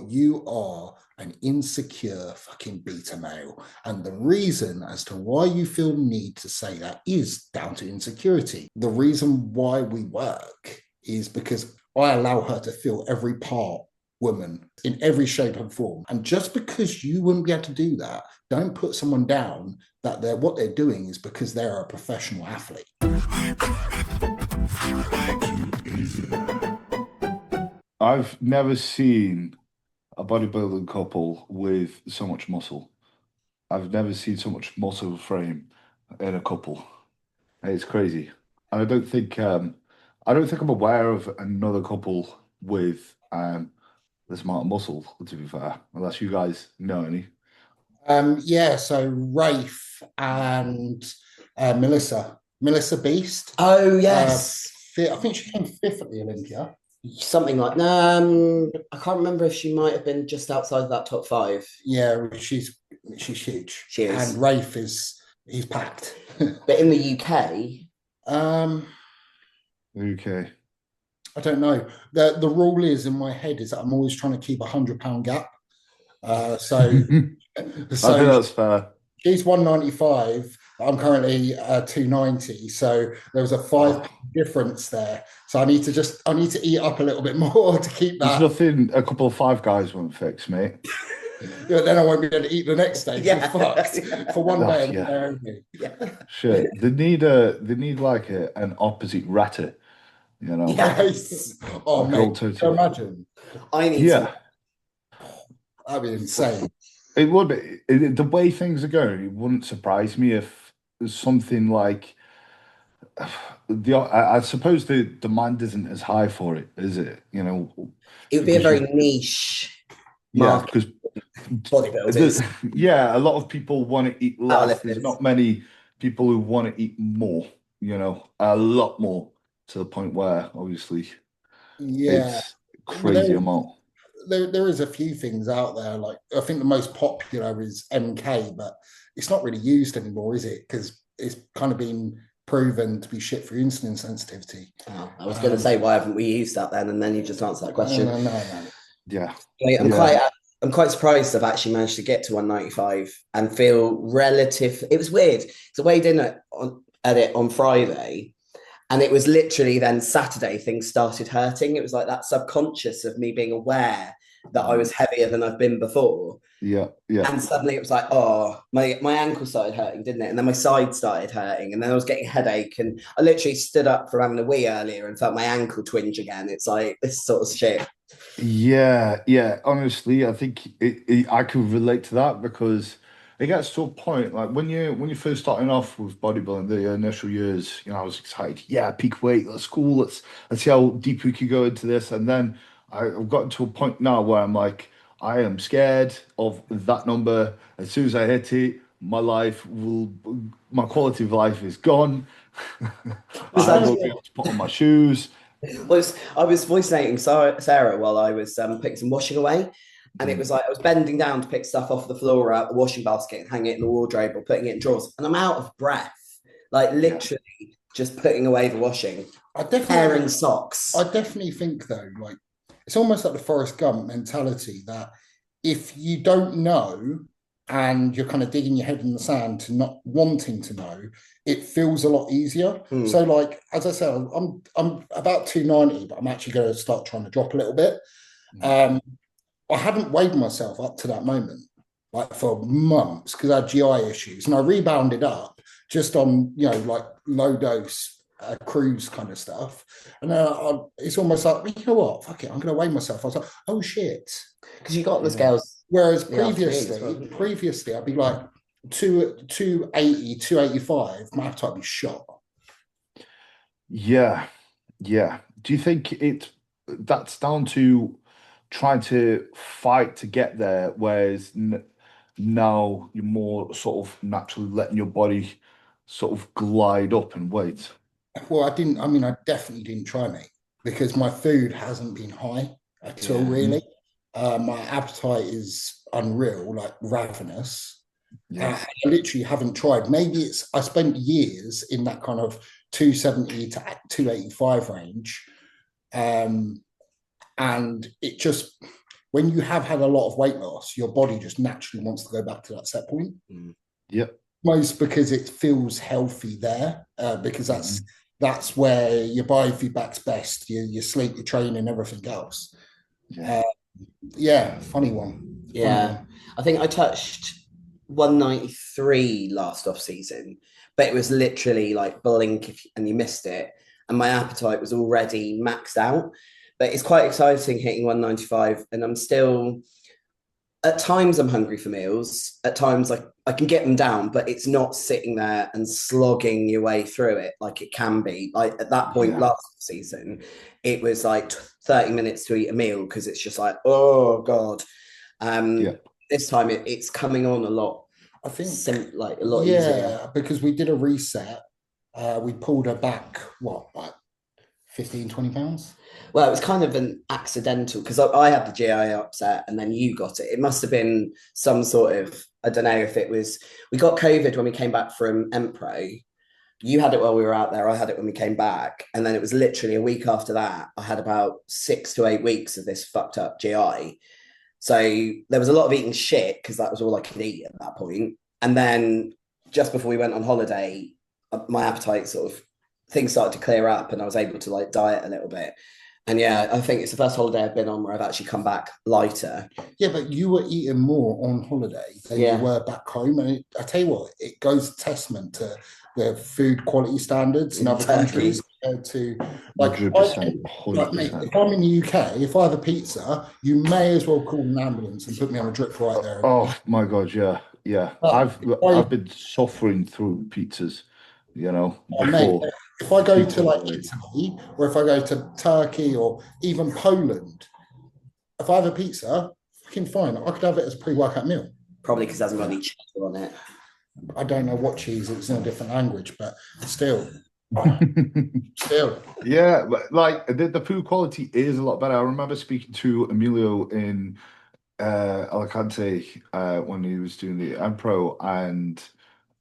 you are an insecure fucking beta male. And the reason as to why you feel the need to say that is down to insecurity. The reason why we work is because I allow her to feel every part woman in every shape and form. And just because you wouldn't be able to do that, don't put someone down that what they're doing is because they're a professional athlete. I've never seen a bodybuilding couple with so much muscle. I've never seen so much muscle frame in a couple. It's crazy. And I don't think I'm aware of another couple with this amount of muscle, to be fair, unless you guys know any. Yeah, so Rafe and Melissa Beast. Oh, Uh, yes. I think she came fifth at the Olympia. Something like I can't remember if she might have been just outside that top five. Yeah, she's huge. She is. And Rafe he's packed. But in the UK, Okay. I don't know. The rule is in my head is that I'm always trying to keep £100 gap. So I think that's fair. she's 195. I'm currently 290. So there was a £5 difference there. So I need to eat up a little bit more to keep There's that. nothing a couple of Five Guys won't fix, mate. Yeah, then I won't be able to eat the next day. Yeah. Fucked for one day. Yeah. Only. Yeah. Shit. They need like an opposite rata, you know. Yes. Oh, Like mate, old can you Toto. imagine? I need Yeah. That'd be insane. It would be. The way things are going, it wouldn't surprise me if there's something like I suppose the demand isn't as high for it, is it? You know, it would be a because very niche yeah, market. because Bodybuilders. yeah, a lot of people want to eat less. There's Powerlifters. not many people who want to eat more, you know, a lot more to the point where obviously Yeah. it's crazy amount. There is a few things out there. Like I think the most popular is MK, but it's not really used anymore, is it? Because it's kind of been proven to be shit for insulin sensitivity. Oh, I was going to say, why haven't we used that then? And then you just answered that question. No. Yeah. I'm quite surprised I've actually managed to get to 195 and feel relative. It was weird. So I weighed in at it on Friday, and it was literally then Saturday things started hurting. It was like that subconscious of me being aware that I was heavier than I've been before. Yeah. And suddenly it was like, oh, my ankle started hurting, didn't it? And then my side started hurting, and then I was getting a headache. And I literally stood up from having a wee earlier and felt my ankle twinge again. It's like this sort of shit. Yeah. Honestly, I think I could relate to that because it gets to a point like when you first starting off with bodybuilding, the initial years, you know, I was excited. Yeah, peak weight, that's cool. Let's see how deep we could go into this. And then I've gotten to a point now where I'm like, I am scared of that number. As soon as I hit it, my quality of life is gone. I won't be able to put on my shoes. I was voice noting Sarah while I was putting some washing away. And it was like I was bending down to pick stuff off the floor out the washing basket and hang it in the wardrobe or putting it in drawers. And I'm out of breath, like literally just putting away the washing. Tearing socks. I definitely think though, like it's almost like the Forrest Gump mentality that if you don't know and you're kind of digging your head in the sand to not wanting to know, it feels a lot easier. So like as I said, I'm about 290, but I'm actually going to start trying to drop a little bit. I hadn't weighed myself up to that moment, like for months, because I had GI issues, and I rebounded up just on, you know, like low dose cruise kind of stuff. And it's almost like, well, you know what? Fuck it, I'm going to weigh myself. I was like, oh shit, because you got the scales. Whereas previously, I'd be like 280, 285. My appetite would be shot. Yeah. Do you think that's down to trying to fight to get there, whereas now you're more sort of naturally letting your body sort of glide up in weight? Well, I definitely didn't try, mate, because my food hasn't been high at all, really. My appetite is unreal, like ravenous. I literally haven't tried. Maybe I spent years in that kind of 270 to 285 range. And it just, when you have had a lot of weight loss, your body just naturally wants to go back to that set point. Yep. Most because it feels healthy there, because that's where your biofeedback's best, your sleep, your training, everything else. Funny one. I think I touched 193 last off season, but it was literally like blink and you missed it, and my appetite was already maxed out. But it's quite exciting hitting 195, and I'm still, at times I'm hungry for meals, at times I can get them down, but it's not sitting there and slogging your way through it like it can be. Like at that point last season, it was like 30 minutes to eat a meal because it's just like, oh God. This time it's coming on a lot. I think like a lot easier. Because we did a reset. We pulled her back, like 15, 20 pounds? Well, it was kind of an accidental because I had the GI upset and then you got it. It must have been some sort of, I don't know if it was, we got COVID when we came back from Empro. You had it while we were out there. I had it when we came back. And then it was literally a week after that. I had about 6 to 8 weeks of this fucked up GI. So there was a lot of eating shit because that was all I could eat at that point. And then just before we went on holiday, my appetite sort of, things started to clear up and I was able to like diet a little bit. And I think it's the first holiday I've been on where I've actually come back lighter. Yeah, but you were eating more on holiday than you were back home. And I tell you what, it goes testament to the food quality standards in other countries compared to like 100%. If I'm in the UK, if I have a pizza, you may as well call an ambulance and put me on a drip right there. Oh my God, yeah. I've been suffering through pizzas, before. Mate, if I go to like Italy or if I go to Turkey or even Poland, if I have a pizza, fucking fine. I could have it as a pre-workout meal. Probably because it hasn't got any cheddar on it. I don't know what cheese, it's in a different language, but still. Yeah, but like the food quality is a lot better. I remember speaking to Emilio in Alicante when he was doing the Empro, and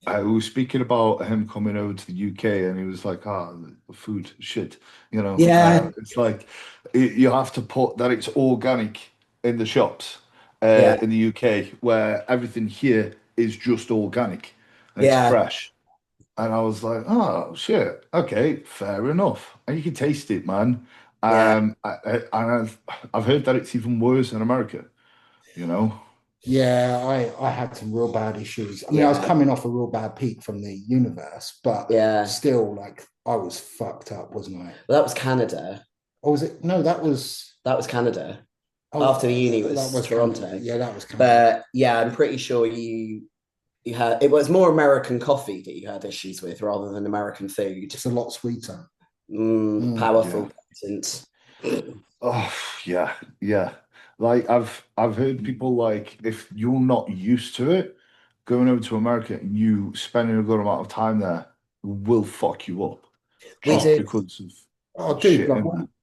we were speaking about him coming over to the UK, and he was like, the food shit, it's like you have to put that it's organic in the shops in the UK, where everything here is just organic and it's fresh. And I was like, oh shit, okay, fair enough. And you can taste it, man. And I've heard that it's even worse in America, Yeah, I had some real bad issues. I mean, I was coming off a real bad peak from the universe, but still, like, I was fucked up, wasn't I? Well, that was Canada. Or was it? No, that was Canada. After the uni was Toronto. Canada. Yeah, that was Canada. But I'm pretty sure you had, it was more American coffee that you had issues with rather than American food. It's a lot sweeter. Powerful. Oh, yeah. Like I've heard people, like, if you're not used to it, going over to America and you spending a good amount of time there will fuck you up. Just because of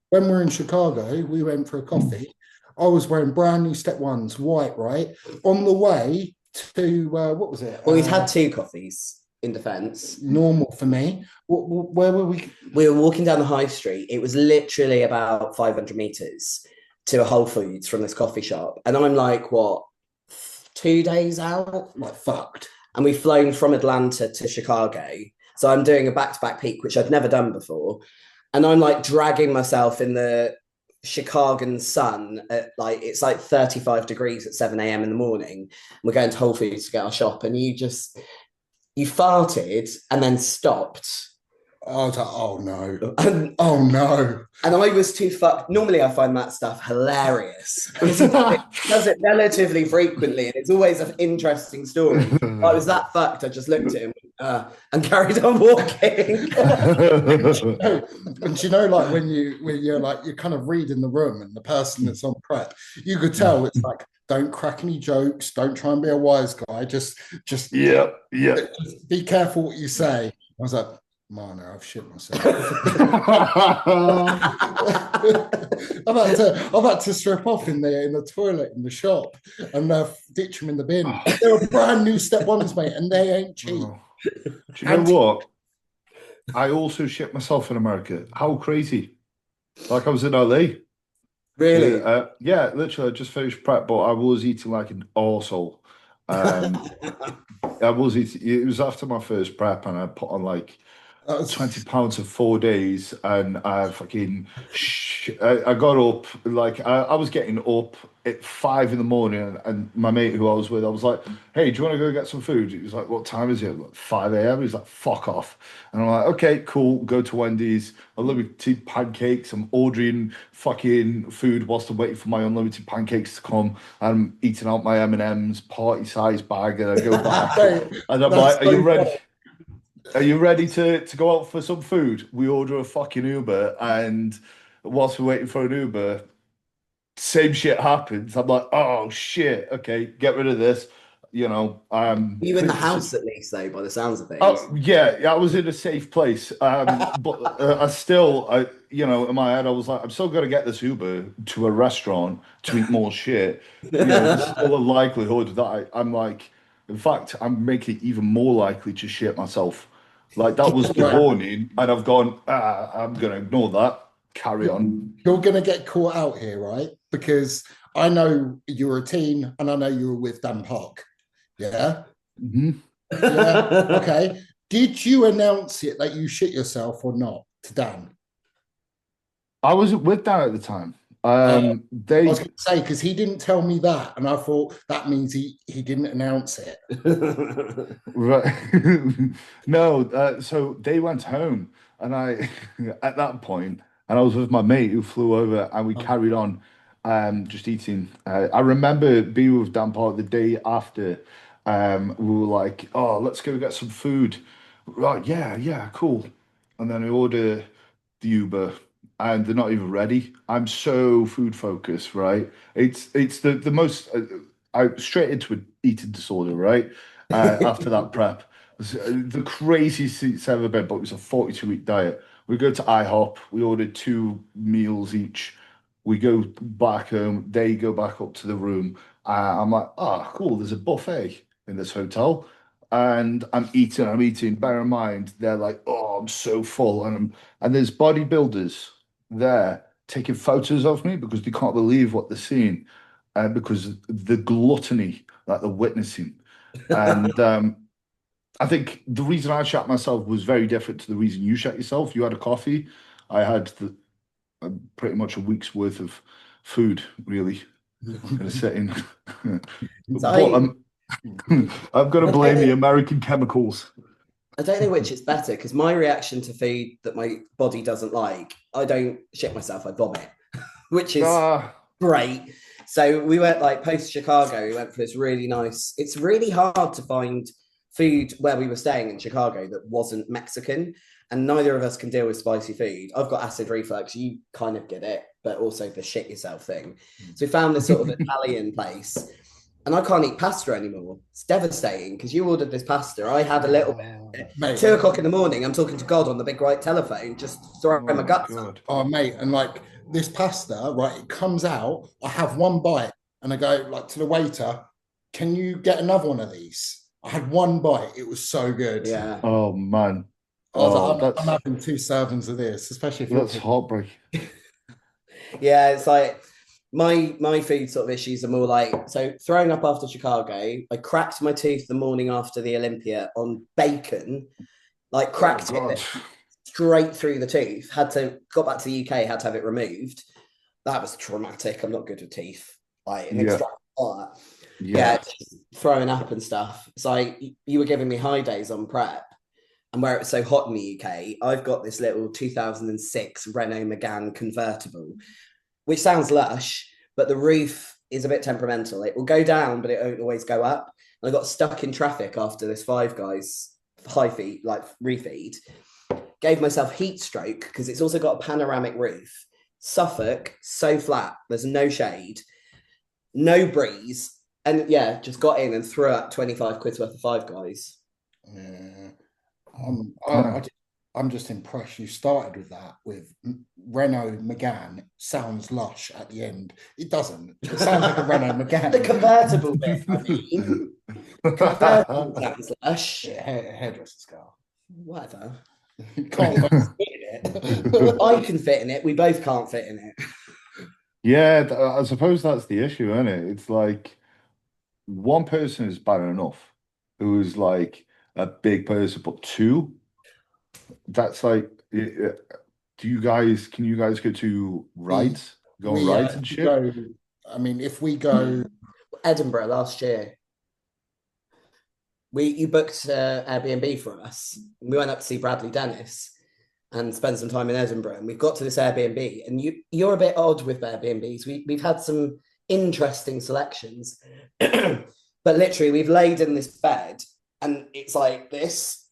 when we're in Chicago, we went for a coffee. I was wearing brand new Step Ones, white, right? On the way to what was it? Well, we'd had 2 coffees in defense. Normal for me. Where were we? We were walking down the high street. It was literally about 500 meters to a Whole Foods from this coffee shop. And I'm like, 2 days out? Like, fucked. And we've flown from Atlanta to Chicago. So I'm doing a back-to-back peak, which I'd never done before. And I'm like dragging myself in the Chicagan sun at it's like 35 degrees at 7 a.m. in the morning. We're going to Whole Foods to get our shop. And you farted and then stopped. I was like, oh no. Oh no. And I was too fucked. Normally I find that stuff hilarious. It does it relatively frequently and it's always an interesting story. I was that fucked, I just looked at him and carried on walking. And like when you're like, you're kind of reading the room and the person that's on prep, you could tell it's like, don't crack any jokes, don't try and be a wise guy, just be careful what you say. I was like, man, I've shit myself. I've had to strip off in the toilet in the shop and ditch them in the bin. They're brand new Step Ones, mate, and they ain't cheap. Do you know what? I also shit myself in America. How crazy! Like I was in LA. Really? Yeah, literally, I just finished prep, but I was eating like an arsehole. Um, I was eating, it was after my first prep, and I put on like That's 20 pounds in 4 days, and I fucking I got up like I was getting up at 5 in the morning, and my mate who I was with, I was like, "Hey, do you want to go get some food?" He was like, "What time is it?" I'm like, 5 a.m. He's like, "Fuck off," and I'm like, "Okay, cool." Go to Wendy's, unlimited pancakes. I'm ordering fucking food whilst I'm waiting for my unlimited pancakes to come. I'm eating out my M&M's party size bag, and I go back, mate, and I'm that's like, "Are you so ready?" funny. Are you ready to go out for some food? We order a fucking Uber, and whilst we're waiting for an Uber, same shit happens. I'm like, oh shit, okay, get rid of this. You know, Were you in the house at least, though, by the sounds of things? oh yeah, I was in a safe place. But you know, in my head, I was like, I'm still gonna get this Uber to a restaurant to eat more shit. You know, there's still a likelihood that I'm like, in fact, I'm making it even more likely to shit myself. Like that was the Right. warning, and I've gone, I'm gonna ignore that. Carry on. You're going to get caught out here, right? Because I know you're a teen and I know you were with Dan Park. Yeah. Mhm. Yeah. Okay. Did you announce it that you shit yourself or not to Dan? I wasn't with Dan at the time. I was They going to say, because he didn't tell me that. And I thought that means he didn't announce it. Right. No, so they went home, and I, at that point, and I was with my mate who flew over, and we carried on, just eating. I remember being with Dan Park the day after. We were like, "Oh, let's go get some food." Right? Yeah, yeah, cool. And then I order the Uber, and they're not even ready. I'm so food focused, right? It's the most. I straight into an eating disorder, right? After that prep. It was, the craziest it's ever been, but it was a 42-week diet. We go to IHOP, we ordered 2 meals each. We go back home, they go back up to the room. I'm like, oh, cool, there's a buffet in this hotel. And I'm eating. Bear in mind, they're like, oh, I'm so full. And there's bodybuilders there taking photos of me because they can't believe what they're seeing, because the gluttony that they're witnessing. And I think the reason I shat myself was very different to the reason you shat yourself. You had a coffee. I had pretty much a week's worth of food, really, in a sitting. So But I'm going to I blame don't the know, American chemicals. I don't know which is better because my reaction to food that my body doesn't like, I don't shit myself, I vomit, which is Ah, great. So we went like post Chicago, we went for this really nice. It's really hard to find food where we were staying in Chicago that wasn't Mexican, and neither of us can deal with spicy food. I've got acid reflux, you kind of get it, but also the shit yourself thing. So we found this sort of Italian place, and I can't eat pasta anymore. It's devastating because you ordered this pasta. I had a little bit. Mate, 2 o'clock in the morning, I'm talking to God on the big white telephone, just throwing oh my my guts up. God. oh, mate. And like this pasta, right? It comes out. I have one bite and I go like to the waiter, can you get another one of these? I had one bite. It was so good. Yeah. Oh man. I was Oh, like, I'm having 2 servings of this, especially if you're that's heartbreaking. Yeah, it's like my food sort of issues are more like so throwing up after Chicago. I cracked my tooth the morning after the Olympia on bacon, like Oh cracked God. it straight through the tooth. Had to got back to the UK, had to have it removed. That was traumatic. I'm not good with teeth. Like an Yeah. extract all that. Yeah, Yeah. just throwing up and stuff. It's like you were giving me high days on prep. And where it's so hot in the UK, I've got this little 2006 Renault Megane convertible, which sounds lush, but the roof is a bit temperamental. It will go down, but it won't always go up. And I got stuck in traffic after this Five Guys high feed, like refeed. Gave myself heat stroke because it's also got a panoramic roof. Suffolk, so flat. There's no shade, no breeze. And yeah, just got in and threw up 25 quid's worth of Five Guys. yeah. Oh, man. I'm just impressed you started with that with Renault Megane. Sounds lush at the end. It doesn't. It sounds like a Renault Megane. The convertible bit, I mean. Convertible sounds lush. Yeah, hairdresser's car. Whatever. You can't both fit in it. I can fit in it. We both can't fit in it. Yeah, I suppose that's the issue, isn't it? It's like one person is bad enough who is like a big person, but two, that's like, can you guys go to We rides, go on rides and if we shit? go. I mean, if we go, Edinburgh last year. You booked Airbnb for us. We went up to see Bradley Dennis and spend some time in Edinburgh. And we've got to this Airbnb, and you're a bit odd with Airbnbs. We've had some interesting selections, but literally we've laid in this bed, and it's like this.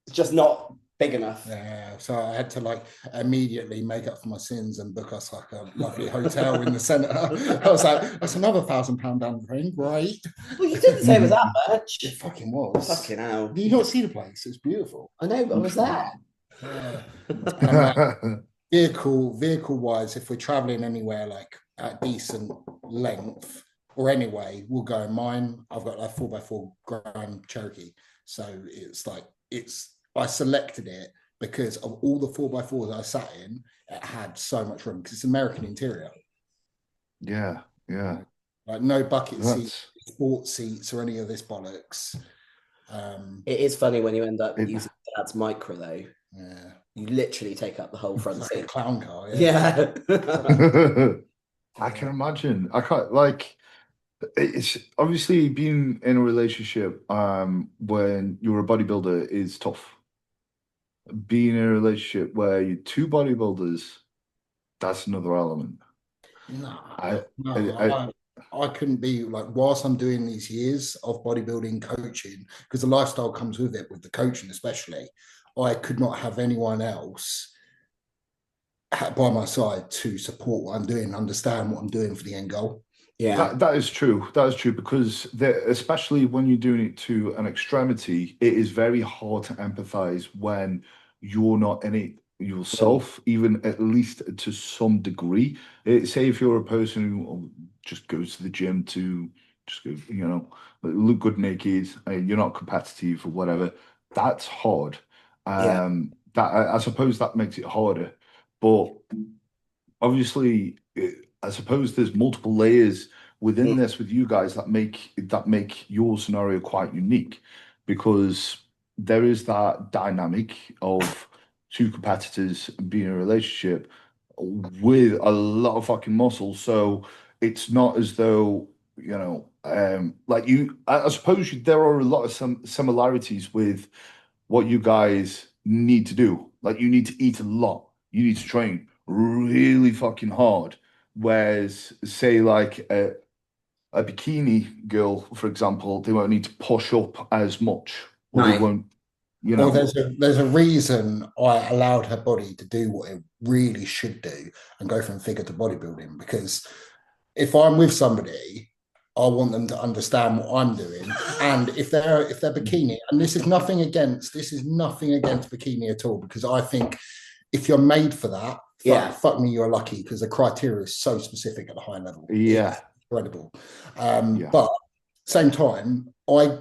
It's just not big enough. yeah. So I had to like immediately make up for my sins and book us like a lovely hotel in the centre. I was like, that's another £1,000 down the drain, right? Well, you didn't say it was that much. It fucking was. Fucking hell. Did you not see the place? It's beautiful. I know, but I was there. Yeah. And I'm like, vehicle wise, if we're traveling anywhere like at decent length or anyway, we'll go in mine. I've got like 4x4 Grand Cherokee. So it's like, I selected it because of all the 4x4s I sat in, it had so much room because it's American interior. Yeah, yeah. Like no bucket seats, That's sports seats, or any of this bollocks. It is funny when you end up using Dad's micro, though. Yeah. You literally take up the whole front It's like a seat. clown car. Yeah. I can imagine. I can't like it's obviously being in a relationship when you're a bodybuilder is tough. Being in a relationship where you're two bodybuilders, that's another element. No, I, no, I I couldn't be like, whilst I'm doing these years of bodybuilding coaching, because the lifestyle comes with it, with the coaching especially, I could not have anyone else by my side to support what I'm doing, understand what I'm doing for the end goal. Yeah. that is true. That is true because especially when you're doing it to an extremity, it is very hard to empathize when you're not in it yourself, even at least to some degree. Say if you're a person who just goes to the gym to just go, look good naked, you're not competitive or whatever. That's hard. Yeah. That I suppose that makes it harder, but obviously, I suppose there's multiple layers within this with you guys that make your scenario quite unique because there is that dynamic of two competitors being in a relationship with a lot of fucking muscle. So it's not as though, like I suppose there are a lot of some similarities with what you guys need to do. Like you need to eat a lot. You need to train really fucking hard. Whereas, say, like a bikini girl, for example, they won't need to push up as much, or they No. won't, you Well, know. there's a reason I allowed her body to do what it really should do and go from figure to bodybuilding. Because if I'm with somebody, I want them to understand what I'm doing. And if they're bikini, and this is nothing against bikini at all, because I think if you're made for that, fuck me, you're lucky because the criteria is so specific at a high level. Yeah, it's incredible. yeah, But same time,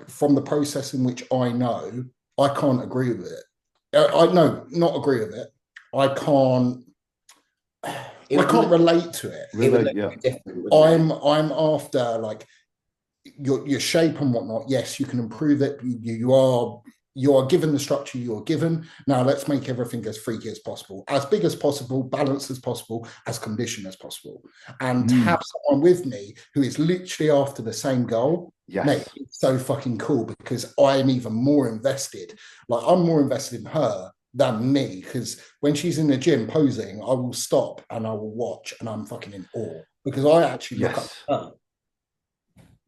from the process in which I know, I can't agree with it. I no, not agree with it. I can't. I can't relate to it. It would really, look yeah, different. Wouldn't I'm after like your shape and whatnot. Yes, you can improve it. You are given the structure you are given. Now let's make everything as freaky as possible, as big as possible, balanced as possible, as conditioned as possible. And to have someone with me who is literally after the same goal, mate, yes, it's so fucking cool because I'm even more invested. Like I'm more invested in her than me because when she's in the gym posing, I will stop and I will watch and I'm fucking in awe because I actually look up yes. to her.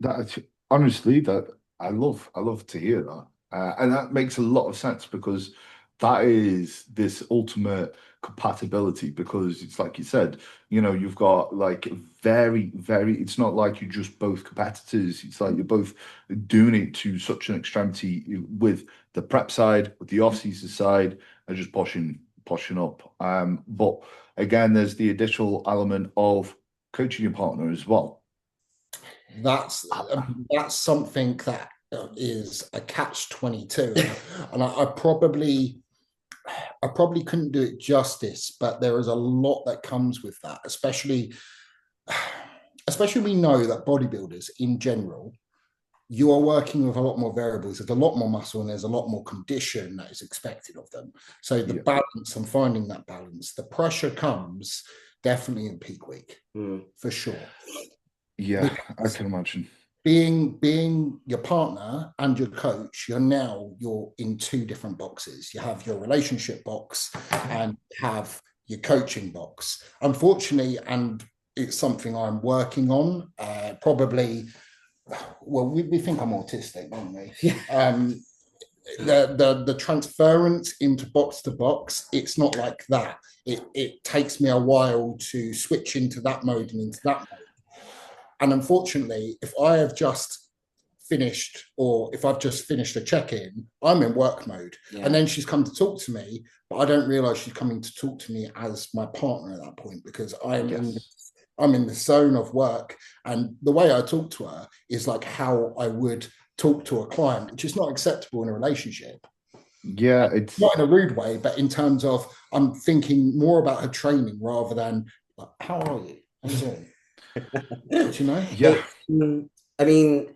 That honestly, that I love to hear that, and that makes a lot of sense because that is this ultimate compatibility. Because it's like you said, you've got like very, very. It's not like you're just both competitors. It's like you're both doing it to such an extremity with the prep side, with the off-season side, and just pushing up. But again, there's the additional element of coaching your partner as well. That's that's something that is a catch 22, and I probably couldn't do it justice, but there is a lot that comes with that, especially especially we know that bodybuilders in general, you are working with a lot more variables. There's a lot more muscle and there's a lot more condition that is expected of them. So the balance and finding that balance, the pressure comes definitely in peak week, for sure. Yeah, because I can imagine. Being your partner and your coach, you're in two different boxes. You have your relationship box and have your coaching box. Unfortunately, and it's something I'm working on, probably. Well, we think I'm autistic, don't we? Yeah. The transference into box to box, it's not like that. It takes me a while to switch into that mode and into that mode. And unfortunately, if I've just finished a check-in, I'm in work mode. Yeah. And then she's come to talk to me, but I don't realize she's coming to talk to me as my partner at that point, because I'm in the zone of work. And the way I talk to her is like how I would talk to a client, which is not acceptable in a relationship. Yeah, it's not in a rude way, but in terms of I'm thinking more about her training rather than like, how are you? How you doing? You know? Yeah. I mean,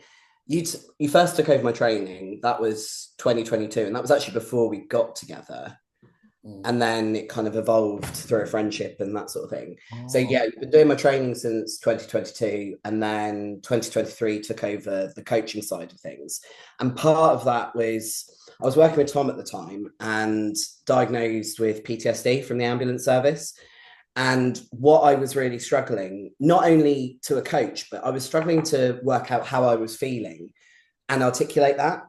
you first took over my training. That was 2022, and that was actually before we got together. And then it kind of evolved through a friendship and that sort of thing. So yeah, you've been doing my training since 2022, and then 2023 took over the coaching side of things. And part of that was I was working with Tom at the time and diagnosed with PTSD from the ambulance service. And what I was really struggling, not only to a coach, but I was struggling to work out how I was feeling and articulate that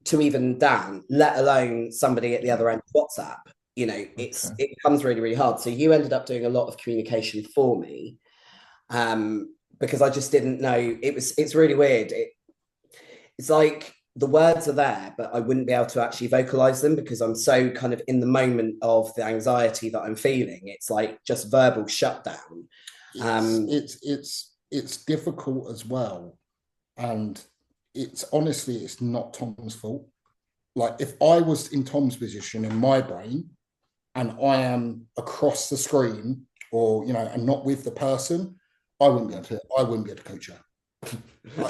to even Dan, let alone somebody at the other end of WhatsApp. You know, it becomes really, really hard. So you ended up doing a lot of communication for me, because I just didn't know. It's really weird. It's like the words are there, but I wouldn't be able to actually vocalize them because I'm so kind of in the moment of the anxiety that I'm feeling. It's like just verbal shutdown. It's difficult as well. And it's not Tom's fault. Like if I was in Tom's position in my brain and I am across the screen or, and not with the person, I wouldn't be able to coach her.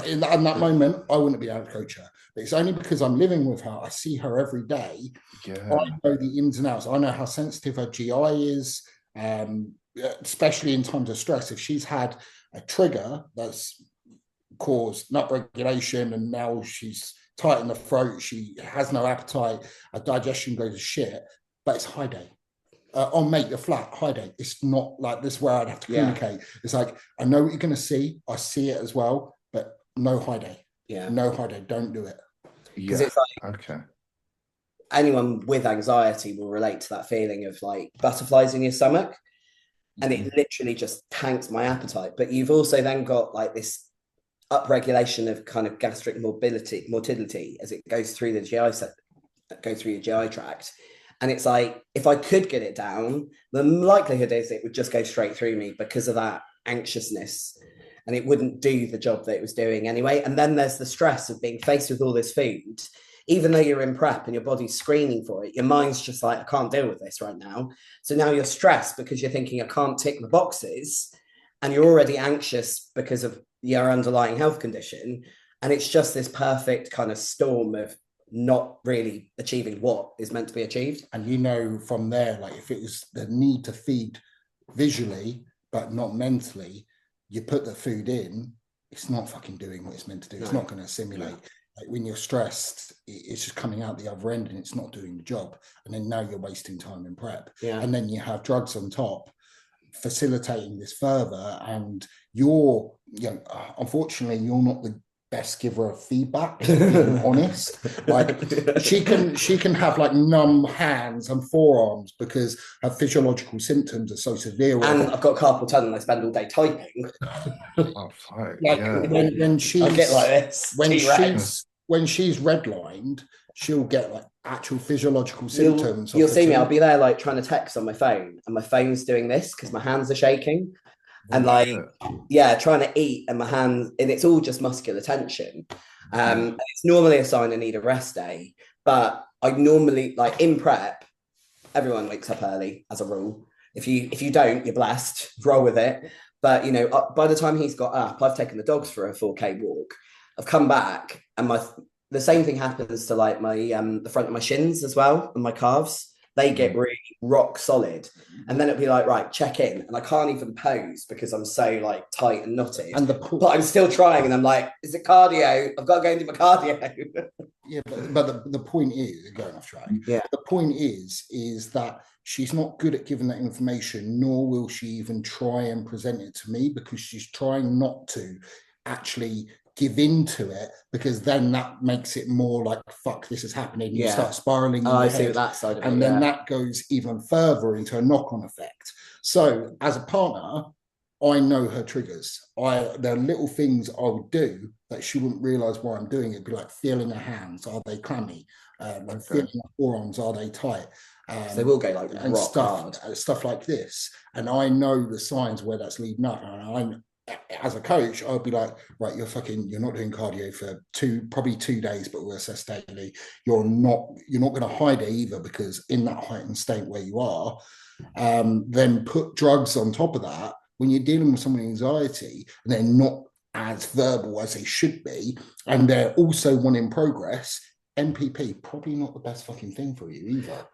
In that moment, I wouldn't be able to coach her. But it's only because I'm living with her, I see her every day. Yeah. I know the ins and outs. I know how sensitive her GI is, especially in times of stress. If she's had a trigger that's caused nut regulation and now she's tight in the throat, she has no appetite, her digestion goes to shit, but it's high day. On Mate, you're flat, high day. It's not like this where I'd have to communicate. It's like, I know what you're going to see. I see it as well, but no high day. Yeah. No high day. Don't do it. Because it's like, okay, anyone with anxiety will relate to that feeling of like butterflies in your stomach. And it literally just tanks my appetite. But you've also then got like this upregulation of kind of gastric motility as it goes through the GI go through your GI tract. And it's like, if I could get it down, the likelihood is it would just go straight through me because of that anxiousness, and it wouldn't do the job that it was doing anyway. And then there's the stress of being faced with all this food, even though you're in prep and your body's screaming for it, your mind's just like, I can't deal with this right now. So now you're stressed because you're thinking, I can't tick the boxes, and you're already anxious because of your underlying health condition. And it's just this perfect kind of storm of not really achieving what is meant to be achieved. And from there, like if it was the need to feed visually but not mentally, you put the food in, it's not fucking doing what it's meant to do. It's not going to assimilate. Like when you're stressed, it's just coming out the other end and it's not doing the job. And then now you're wasting time in prep. And then you have drugs on top facilitating this further, and unfortunately you're not the best giver of feedback, to be honest. Like she can have like numb hands and forearms because her physiological symptoms are so severe. And I've got carpal tunnel and I spend all day typing. When she's I get like this. When she's redlined, she'll get like actual physiological symptoms. You'll see me, I'll be there like trying to text on my phone and my phone's doing this because my hands are shaking. And trying to eat and my hands, and it's all just muscular tension. It's normally a sign I need a rest day, but I normally, like in prep, everyone wakes up early as a rule. If you don't, you're blessed, roll with it. But, you know, by the time he's got up, I've taken the dogs for a 4K walk. I've come back and the same thing happens to like my the front of my shins as well and my calves. They get really rock solid. And then it'd be like, right, check in. And I can't even pose because I'm so like tight and knotted. But I'm still trying. And I'm like, is it cardio? I've got to go and do my cardio. Yeah, but the point is, going off track. Yeah. The point is that she's not good at giving that information, nor will she even try and present it to me, because she's trying not to actually give into it, because then that makes it more like, fuck, this is happening. You start spiraling in your head, that side of it, and then that goes even further into a knock-on effect. So as a partner, I know her triggers. There are little things I would do that she wouldn't realize why I'm doing it. It'd be like feeling her hands, are they clammy? Feeling her forearms, are they tight? They will go like and stuff like this. And I know the signs where that's leading up. And as a coach, I'd be like, right, you're not doing cardio for probably 2 days, but we'll assess daily. You're not going to hide it either, because in that heightened state where you are, then put drugs on top of that. When you're dealing with someone with anxiety and they're not as verbal as they should be, and they're also wanting progress, MPP probably not the best fucking thing for you either.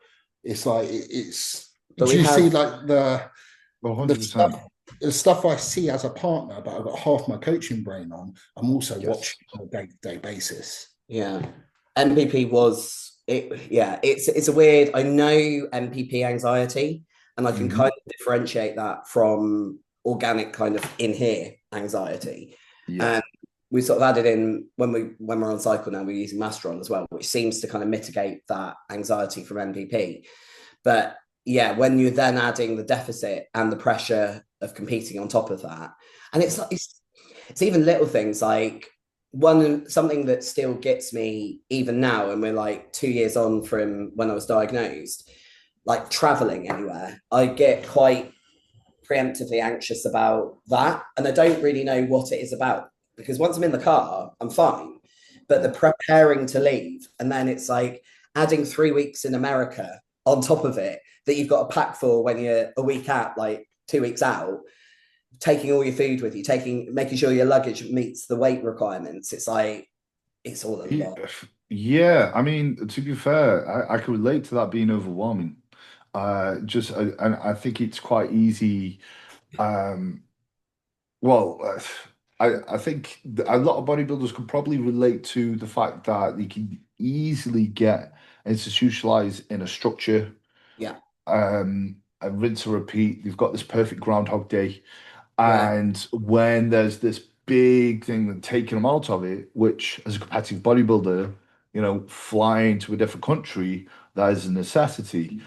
It's like see like the 100%. The stuff I see as a partner, but I've got half my coaching brain on. I'm also watching on a day-to-day basis. Yeah, MPP it's a weird. I know MPP anxiety, and I can kind of differentiate that from organic kind of in here anxiety. And we sort of added in when we're on cycle now, we're using Masteron as well, which seems to kind of mitigate that anxiety from MPP. But yeah, when you're then adding the deficit and the pressure of competing on top of that, and it's even little things like something that still gets me even now, and we're like 2 years on from when I was diagnosed, like traveling anywhere, I get quite preemptively anxious about that, and I don't really know what it is about, because once I'm in the car, I'm fine, but the preparing to leave, and then it's like adding 3 weeks in America on top of it that you've got to pack for when you're a week out, like 2 weeks out, taking all your food with you, making sure your luggage meets the weight requirements. It's like, it's all a lot. Yeah, I mean, to be fair, I can relate to that being overwhelming. And I think it's quite easy. Well, I think a lot of bodybuilders can probably relate to the fact that they can easily get institutionalized in a structure. Yeah. A rinse and repeat. They've got this perfect Groundhog Day. And when there's this big thing that taking them out of it, which as a competitive bodybuilder, flying to a different country, that is a necessity.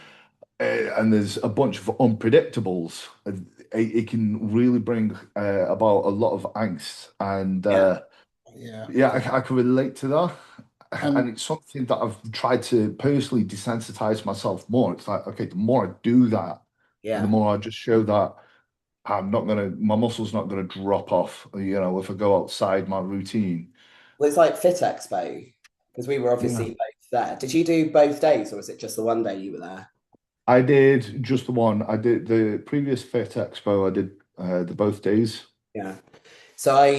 And there's a bunch of unpredictables. It can really bring about a lot of angst. And I can relate to that. And it's something that I've tried to personally desensitize myself more. It's like, okay, the more I do that, the more I just show that my muscle's not gonna drop off, if I go outside my routine. Well, it's like Fit Expo, because we were obviously both there. Did you do both days, or was it just the one day you were there? I did just the one. I did the previous Fit Expo. I did the both days. Yeah. So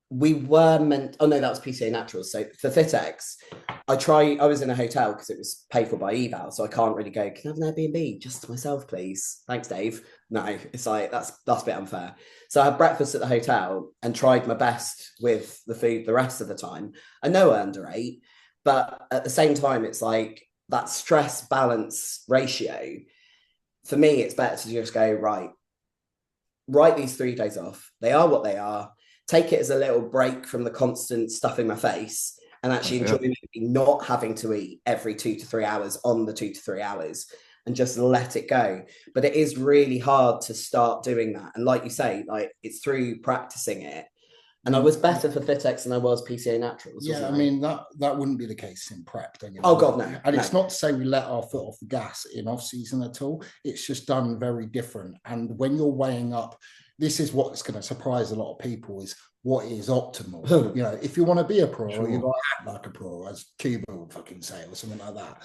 we were meant. Oh no, that was PCA Naturals. So for FitX, I was in a hotel because it was paid for by eval, so I can't really go. Can I have an Airbnb just to myself, please? Thanks, Dave. No, it's like that's a bit unfair. So I had breakfast at the hotel and tried my best with the food the rest of the time. I know I underate, but at the same time, it's like that stress balance ratio. For me, it's better to just go, right, write these 3 days off. They are what they are. Take it as a little break from the constant stuff in my face, and actually enjoy maybe not having to eat every 2 to 3 hours on the 2 to 3 hours, and just let it go. But it is really hard to start doing that. And like you say, like it's through practicing it. And I was better for FitX than I was PCA Naturals. Yeah, I mean, that wouldn't be the case in prep. Oh, God, no. And it's not to say we let our foot off the gas in off-season at all. It's just done very different. And when you're weighing up, this is what's going to surprise a lot of people, is what is optimal. If you want to be a pro, you've got to act like a pro, as Cuba would fucking say, or something like that.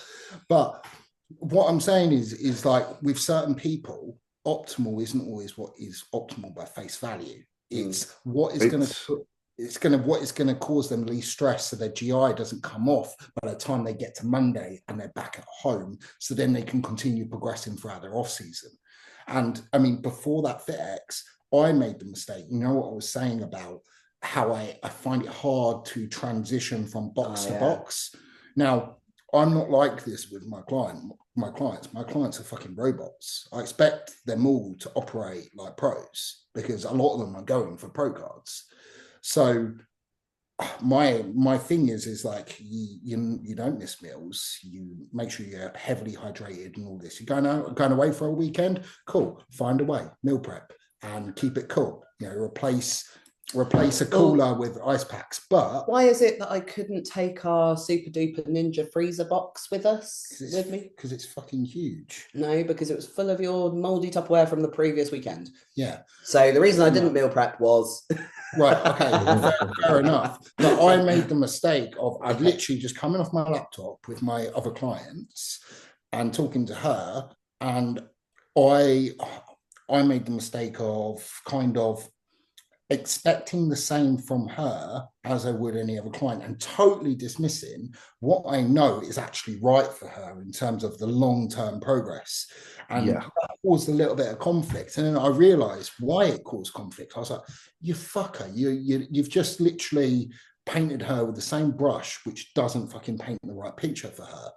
But what I'm saying is like with certain people, optimal isn't always what is optimal by face value. It's what is going to what is going to cause them least stress, so their GI doesn't come off by the time they get to Monday and they're back at home, so then they can continue progressing throughout their off season. And I mean, before that FitX, I made the mistake. You know what I was saying about how I find it hard to transition from box to box. Now, I'm not like this with my clients. My clients are fucking robots. I expect them all to operate like pros because a lot of them are going for pro cards. So my thing is like you don't miss meals. You make sure you're heavily hydrated and all this. You're going away for a weekend. Cool. Find a way. Meal prep and keep it cool. You know, replace a cooler with ice packs. But why is it that I couldn't take our super duper ninja freezer box with me? Because it's fucking huge. No, because it was full of your moldy Tupperware from the previous weekend. Yeah. So the reason I didn't meal prep was right. Okay. Fair enough. But I made the mistake of I'd literally just coming off my laptop with my other clients and talking to her, and I made the mistake of kind of expecting the same from her as I would any other client and totally dismissing what I know is actually right for her in terms of the long-term progress. And that caused a little bit of conflict. And then I realized why it caused conflict. I was like, you fucker, you've just literally painted her with the same brush, which doesn't fucking paint the right picture for her.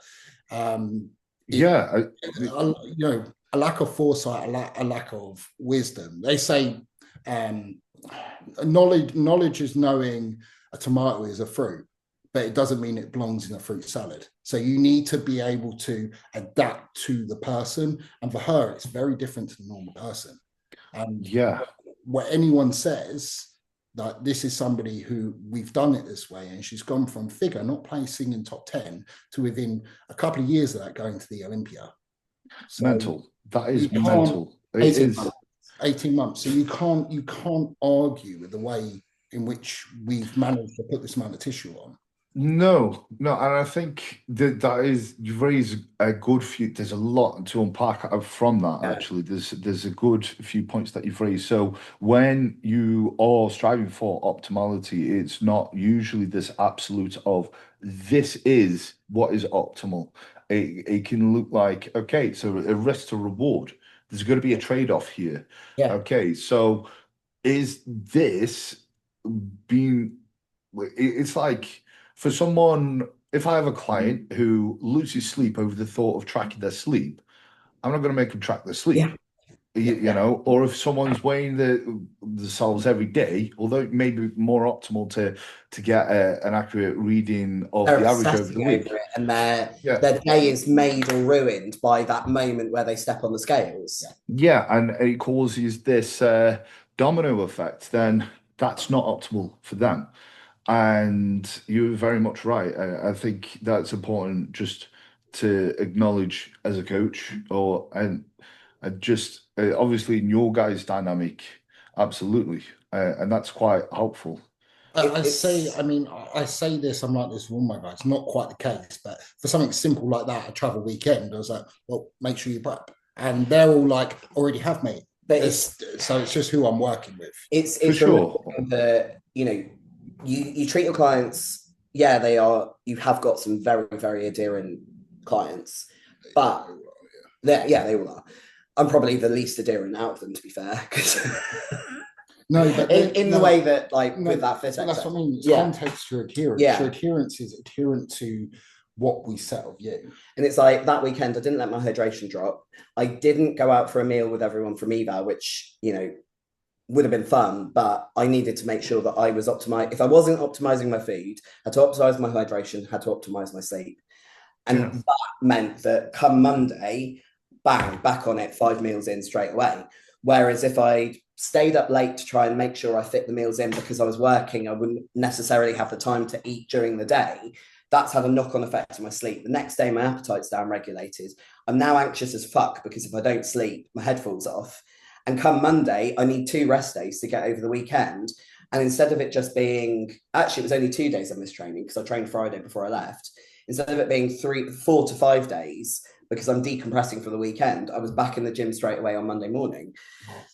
A lack of foresight, a lack of wisdom. They say knowledge is knowing a tomato is a fruit, but it doesn't mean it belongs in a fruit salad. So you need to be able to adapt to the person, and for her it's very different to the normal person. What anyone says, that this is somebody who we've done it this way, and she's gone from figure not placing in top 10 to within a couple of years of that going to the Olympia. So mental. That is mental. It is 18 months. So you can't argue with the way in which we've managed to put this amount of tissue on. No, and I think that is, you've raised a good few. There's a lot to unpack from that. Actually, there's a good few points that you've raised. So when you are striving for optimality, it's not usually this absolute of this is what is optimal. It can look like, okay, so a risk to reward. There's going to be a trade-off here. Okay, so is this being? It's like, for someone, if I have a client who loses sleep over the thought of tracking their sleep, I'm not going to make them track their sleep. You know, or if someone's weighing themselves every day, although it may be more optimal to get an accurate reading of the average over the week, and their day is made or ruined by that moment where they step on the scales. And it causes this domino effect. Then that's not optimal for them. And you're very much right. I think that's important just to acknowledge as a coach, and just obviously in your guys' dynamic, absolutely, and that's quite helpful. I say this, I'm like this with all my guys, not quite the case, but for something simple like that, a travel weekend, I was like, well, make sure you prep. And they're all like, already have, mate. But so it's just who I'm working with. It's for sure that, you know, you treat your clients, they are, you have got some very, very adherent clients, but they all are. I'm probably the least adherent out of them, to be fair. No, but in the way that, like, with that fit, that's what I mean. It's context to adherence. Your adherence is adherent to what we set of you. And it's like that weekend, I didn't let my hydration drop. I didn't go out for a meal with everyone from eval, which, you know, would have been fun, but I needed to make sure that I was optimized. If I wasn't optimizing my food, I had to optimize my hydration, had to optimize my sleep. And that meant that come Monday, bang, back on it, 5 meals in straight away. Whereas if I stayed up late to try and make sure I fit the meals in because I was working, I wouldn't necessarily have the time to eat during the day. That's had a knock-on effect on my sleep. The next day, my appetite's down-regulated. I'm now anxious as fuck because if I don't sleep, my head falls off. And come Monday, I need 2 rest days to get over the weekend. And instead of it just being, actually, it was only 2 days I missed training because I trained Friday before I left. Instead of it being 4 to 5 days, because I'm decompressing for the weekend, I was back in the gym straight away on Monday morning.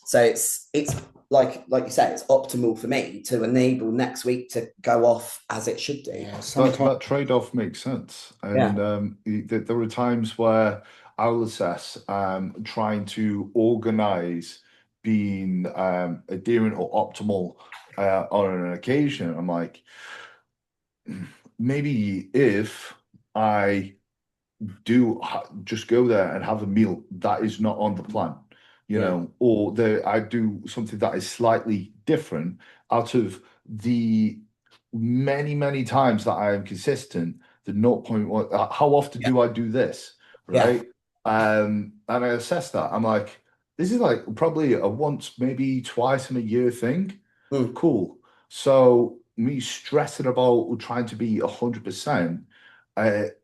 So it's like you say, it's optimal for me to enable next week to go off as it should do. Yeah, That trade-off makes sense. And there are times where I'll assess trying to organize being adherent or optimal on an occasion. I'm like, maybe if I do just go there and have a meal that is not on the plan, you know, or I do something that is slightly different out of the many times that I am consistent, the 0.1, how often do I do this, right? And I assess that. I'm like, this is like probably a once, maybe twice in a year thing. Cool. So me stressing about trying to be 100%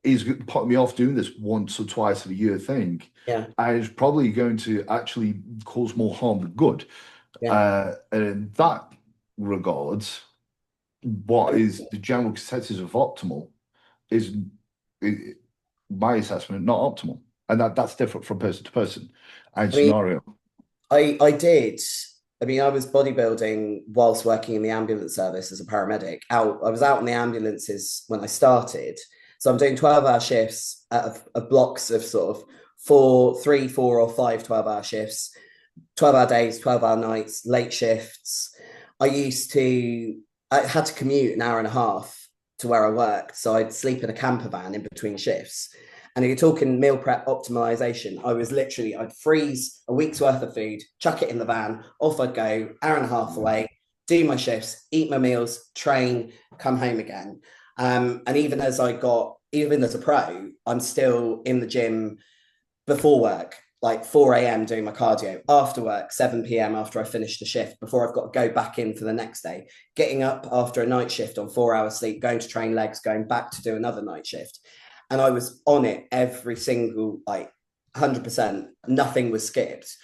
is putting me off doing this once or twice in a year thing. Yeah. And it's probably going to actually cause more harm than good. And in that regards, what is the general consensus of optimal is, my assessment, not optimal. And that's different from person to person and scenario. I did. I mean, I was bodybuilding whilst working in the ambulance service as a paramedic. I was out in the ambulances when I started. So I'm doing 12-hour shifts of blocks of sort of 3, 4, or 5 12-hour shifts, 12-hour days, 12-hour nights, late shifts. I had to commute an hour and a half to where I worked. So I'd sleep in a camper van in between shifts. And if you're talking meal prep optimization, I'd freeze a week's worth of food, chuck it in the van, off I'd go, hour and a half away, do my shifts, eat my meals, train, come home again. And even as a pro, I'm still in the gym before work, like 4 a.m. doing my cardio, after work, 7 p.m. after I finish the shift, before I've got to go back in for the next day, getting up after a night shift on 4 hours sleep, going to train legs, going back to do another night shift. And I was on it every single, 100%, nothing was skipped.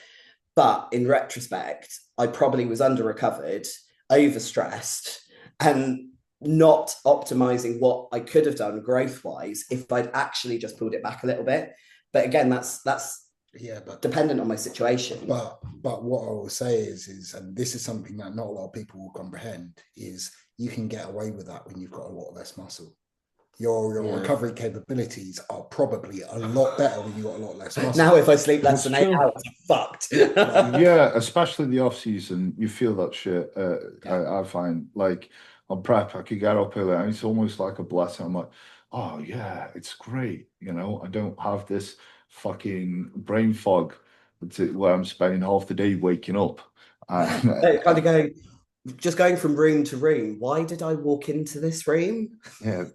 But in retrospect, I probably was under-recovered, overstressed, and not optimizing what I could have done growth-wise if I'd actually just pulled it back a little bit. But again, that's dependent on my situation. But what I will say is, and this is something that not a lot of people will comprehend, is you can get away with that when you've got a lot less muscle. Your recovery capabilities are probably a lot better when you've got a lot less muscle. Now, if I sleep less than 8 hours, I'm fucked. Yeah, especially the off season, you feel that shit. I find, like, on prep, I could get up early, and it's almost like a blessing. I'm like, oh yeah, it's great. You know, I don't have this fucking brain fog where I'm spending half the day waking up. Kind of going from room to room. Why did I walk into this room? Yeah.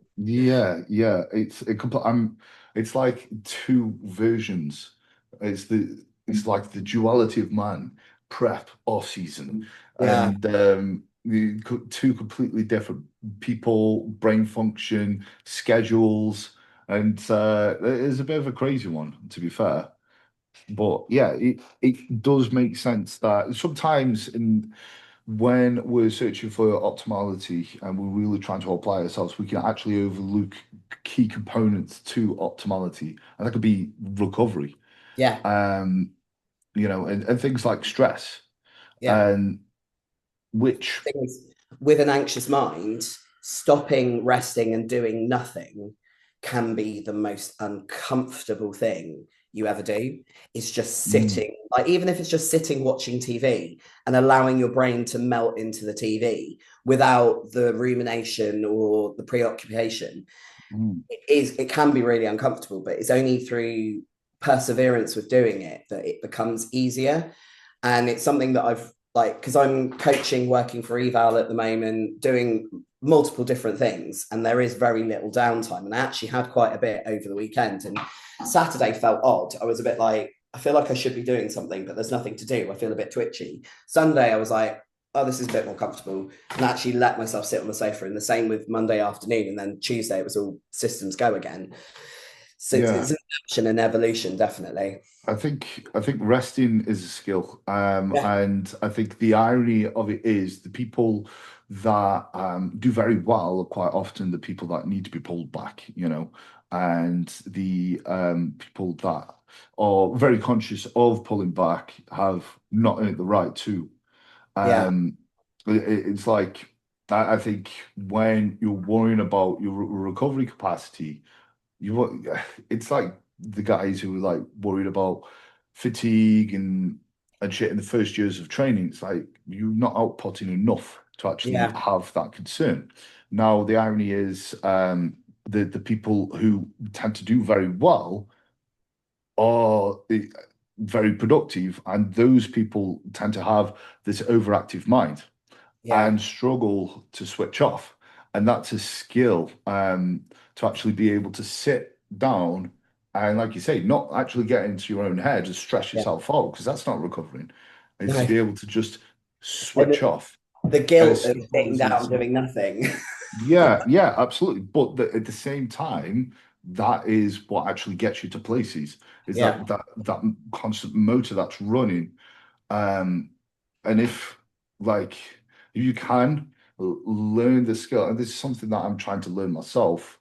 It's like two versions. It's like the duality of man, prep, off season, and two completely different people, brain function, schedules, and it's a bit of a crazy one, to be fair. But yeah, it does make sense that sometimes when we're searching for optimality and we're really trying to apply ourselves, we can actually overlook key components to optimality, and that could be recovery. You know, and things like stress. And which with an anxious mind, stopping, resting, and doing nothing can be the most uncomfortable thing you ever do. It's just sitting, like, even if it's just sitting watching TV and allowing your brain to melt into the TV without the rumination or the preoccupation. It can be really uncomfortable, but it's only through perseverance with doing it that it becomes easier. And it's something that I've, because I'm coaching, working for Eval at the moment, doing multiple different things, and there is very little downtime. And I actually had quite a bit over the weekend, and Saturday felt odd. I was a bit like, I feel like I should be doing something, but there's nothing to do. I feel a bit twitchy. Sunday, I was like, oh, this is a bit more comfortable, and actually let myself sit on the sofa. And the same with Monday afternoon. And then Tuesday, it was all systems go again. So it's an adaptation and evolution, definitely. I think resting is a skill. And I think the irony of it is the people that do very well are quite often the people that need to be pulled back, and the people that are very conscious of pulling back have not earned the right to. Yeah. It's like, I think when you're worrying about your recovery capacity, it's like the guys who are like worried about fatigue and shit in the first years of training. It's like you're not outputting enough to actually Yeah. have that concern. Now, the irony is, the people who tend to do very well are very productive, and those people tend to have this overactive mind Yeah. and struggle to switch off. And that's a skill, to actually be able to sit down and, like you say, not actually get into your own head and stress Yeah. yourself out, because that's not recovering. It's to No. be able to just And switch off. the And guilt it's of sitting simple as down doing nothing. yeah, absolutely. But at the same time, that is what actually gets you to places. Is Yeah. that constant motor that's running. Um, and if like you can learn the skill, and this is something that I'm trying to learn myself.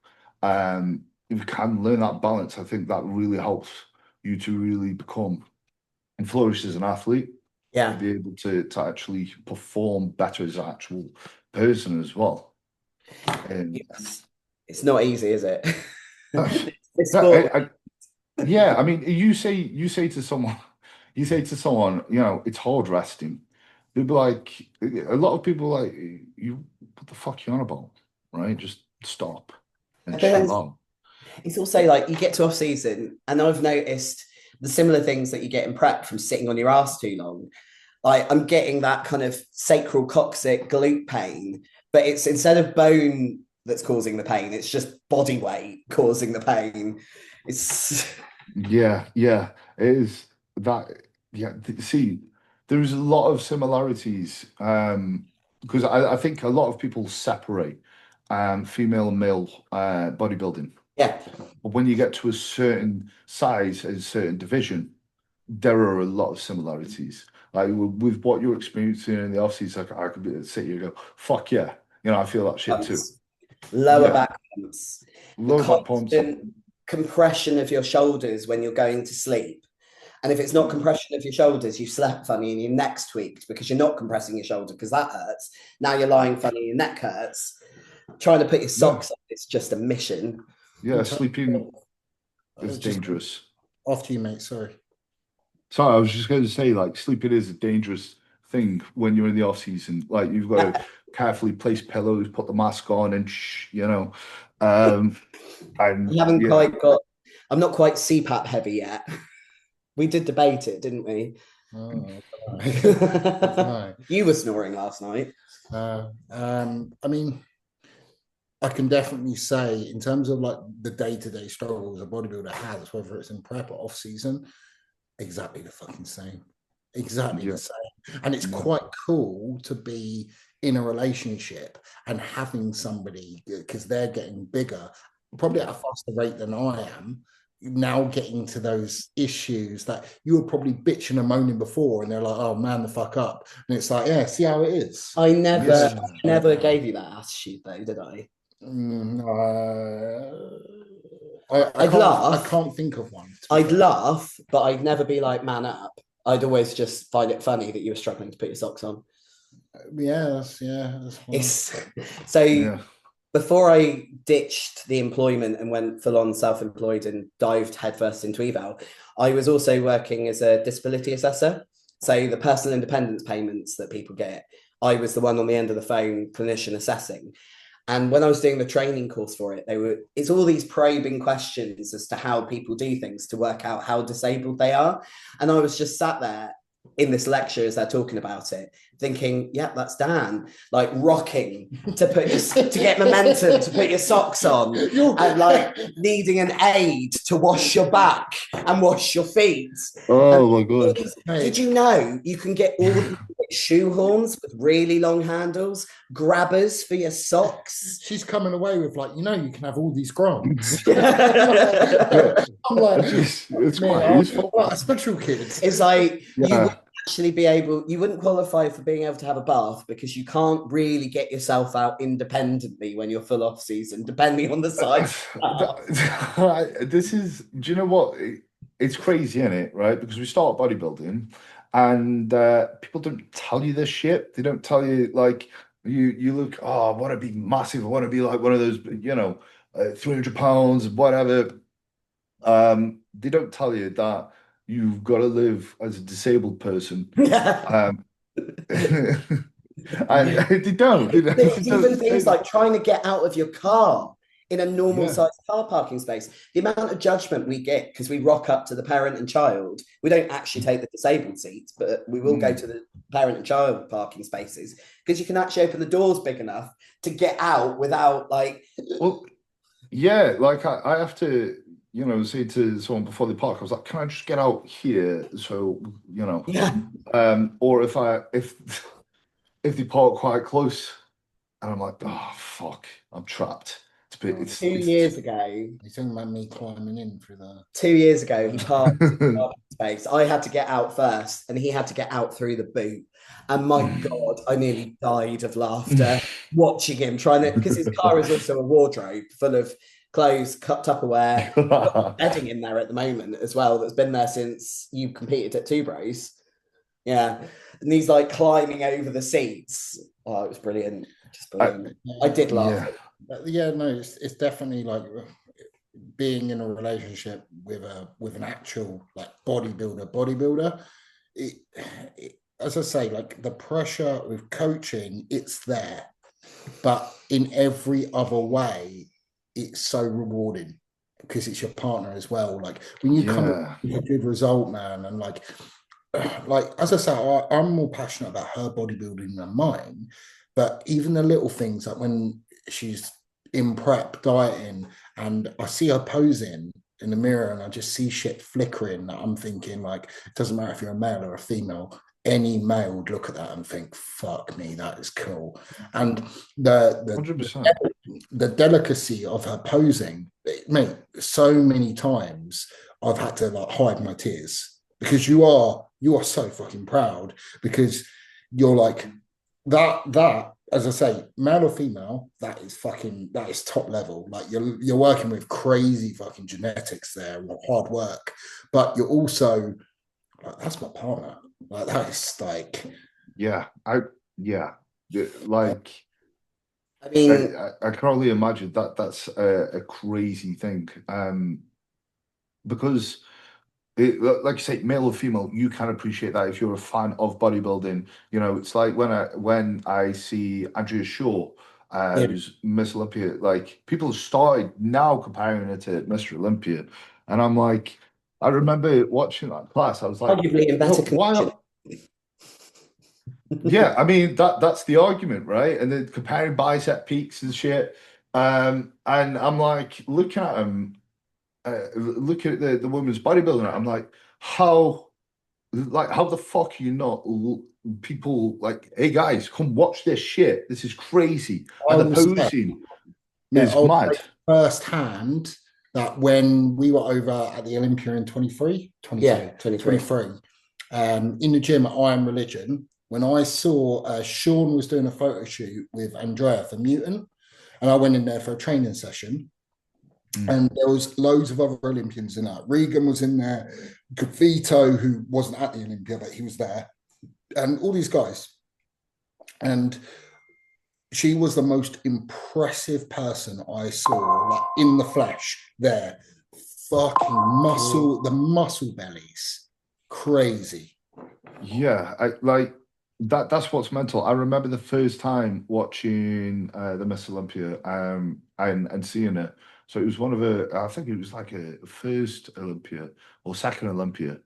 If you can learn that balance, I think that really helps you to really become and flourish as an athlete, to Yeah. be able to actually perform better as an actual person as well. And It's not easy, is it? It's sport. I, yeah, I mean, you say to someone, it's hard resting. They'd be like, a lot of people are like, you, what the fuck you on about, right? Just stop and But then chill out. it's also like you get to off season, and I've noticed the similar things that you get in prep from sitting on your ass too long. Like I'm getting that kind of sacral coccyx glute pain, but it's instead of bone that's causing the pain, it's just body weight causing the pain. It's Yeah, it is that. Yeah, see, there's a lot of similarities, because I think a lot of people separate female and male bodybuilding. yeah, But when you get to a certain size, a certain division, there are a lot of similarities. Like with what you're experiencing in the off season, I could sit here and go, "Fuck yeah," I feel that shit too. lower Yeah, back pumps, the lower back pumps. constant compression of your shoulders when you're going to sleep. And if it's not compression of your shoulders, you slept funny and your neck's tweaked because you're not compressing your shoulder because that hurts. Now you're lying funny, your neck hurts. Trying to put your socks on, it's just a mission. Yeah, sleeping is Just dangerous. after you, mate. Sorry. Sorry, I was just going to say, like, sleeping is a dangerous thing when you're in the off season. Like, you've got to carefully place pillows, put the mask on, and and You haven't yeah. quite got. I'm not quite CPAP heavy yet. We did debate it, didn't we? Oh, You were snoring last night. I mean, I can definitely say, in terms of like the day-to-day struggles a bodybuilder has, whether it's in prep or off season, exactly the fucking same. Exactly the same. And it's quite cool to be in a relationship and having somebody, because they're getting bigger, probably at a faster rate than I am, now getting to those issues that you were probably bitching and moaning before, and they're like, "Oh man, the fuck up," and it's like, yeah, see how it is. I never gave you that attitude though, did I? I can't think of one. I'd laugh, but I'd never be like, man up. I'd always just find it funny that you were struggling to put your socks on. That's so before I ditched the employment and went full on self-employed and dived headfirst into eval, I was also working as a disability assessor. So the personal independence payments that people get, I was the one on the end of the phone, clinician assessing. And when I was doing the training course for it, it's all these probing questions as to how people do things to work out how disabled they are. And I was just sat there in this lecture as they're talking about it, thinking, yeah, that's Dan, like rocking to get momentum, to put your socks on, and like needing an aid to wash your back and wash your feet. Oh my God. Did you know you can get all these shoe horns with really long handles, grabbers for your socks? She's coming away with like, you can have all these grants. I'm like, it's quite I'm useful. like a special kid. It's like you actually be able, you wouldn't qualify for being able to have a bath because you can't really get yourself out independently when you're full off season, depending on the size. This is, do you know what? It's crazy, isn't it? Right? Because we start bodybuilding and people don't tell you this shit. They don't tell you, like, you look, oh, I want to be massive. I want to be like one of those, 300 pounds, whatever. They don't tell you that you've got to live as a disabled person. Um, and they don't. Even things like trying to get out of your car in a normal sized car parking space. The amount of judgment we get because we rock up to the parent and child. We don't actually take the disabled seats, but we will go to the parent and child parking spaces because you can actually open the doors big enough to get out without like. Well, yeah, like I have to, say to someone before they park, I was like, can I just get out here? So, or if they park quite close, and I'm like, oh fuck, I'm trapped. It's 2 years ago. You're talking about me climbing in through the. 2 years ago, he parked in the parking space. I had to get out first, and he had to get out through the boot. And my God, I nearly died of laughter watching him trying to, because his car is also a wardrobe full of clothes, Tupperware, bedding in there at the moment as well. That's been there since you competed at Two Bros. Yeah, and he's like climbing over the seats. Oh, it was brilliant, just brilliant. I did laugh. Yeah, no, it's definitely like being in a relationship with an actual like bodybuilder. As I say, like the pressure with coaching, it's there, but in every other way, it's so rewarding because it's your partner as well. Like when you come up with a good result, man, and like as I say, I'm more passionate about her bodybuilding than mine. But even the little things, like when she's in prep dieting and I see her posing in the mirror and I just see shit flickering, that I'm thinking, like, it doesn't matter if you're a male or a female, any male would look at that and think, fuck me, that is cool. And the delicacy of her posing, mate, so many times I've had to like hide my tears because you are so fucking proud because you're like that as I say, male or female, that is top level. Like you're working with crazy fucking genetics there, hard work, but you're also like, that's my partner. Like that is like, like. I mean, I can only imagine that's a crazy thing, because. Like you say, male or female, you can appreciate that if you're a fan of bodybuilding. It's like when I see Andrea Shaw, who's Miss Olympia, like people started now comparing her to Mr. Olympia, and I'm like, I remember watching that class. I was like, arguably in better condition. Yeah, I mean that's the argument, right? And then comparing bicep peaks and shit, and I'm like looking at him. Look at the women's bodybuilding. I'm like, how the fuck are you not people like, hey guys, come watch this shit. This is crazy. And the posing is mad. Firsthand that when we were over at the Olympia in 23, in the gym at I Am Religion, when I saw Sean was doing a photo shoot with Andrea for Mutant, and I went in there for a training session. And there was loads of other Olympians in that. Regan was in there, Vito, who wasn't at the Olympia, but he was there, and all these guys. And she was the most impressive person I saw, like in the flesh there. Fucking muscle, the muscle bellies. Crazy. Yeah, that's what's mental. I remember the first time watching the Miss Olympia and seeing it. So it was one of I think it was like a first Olympia or second Olympia,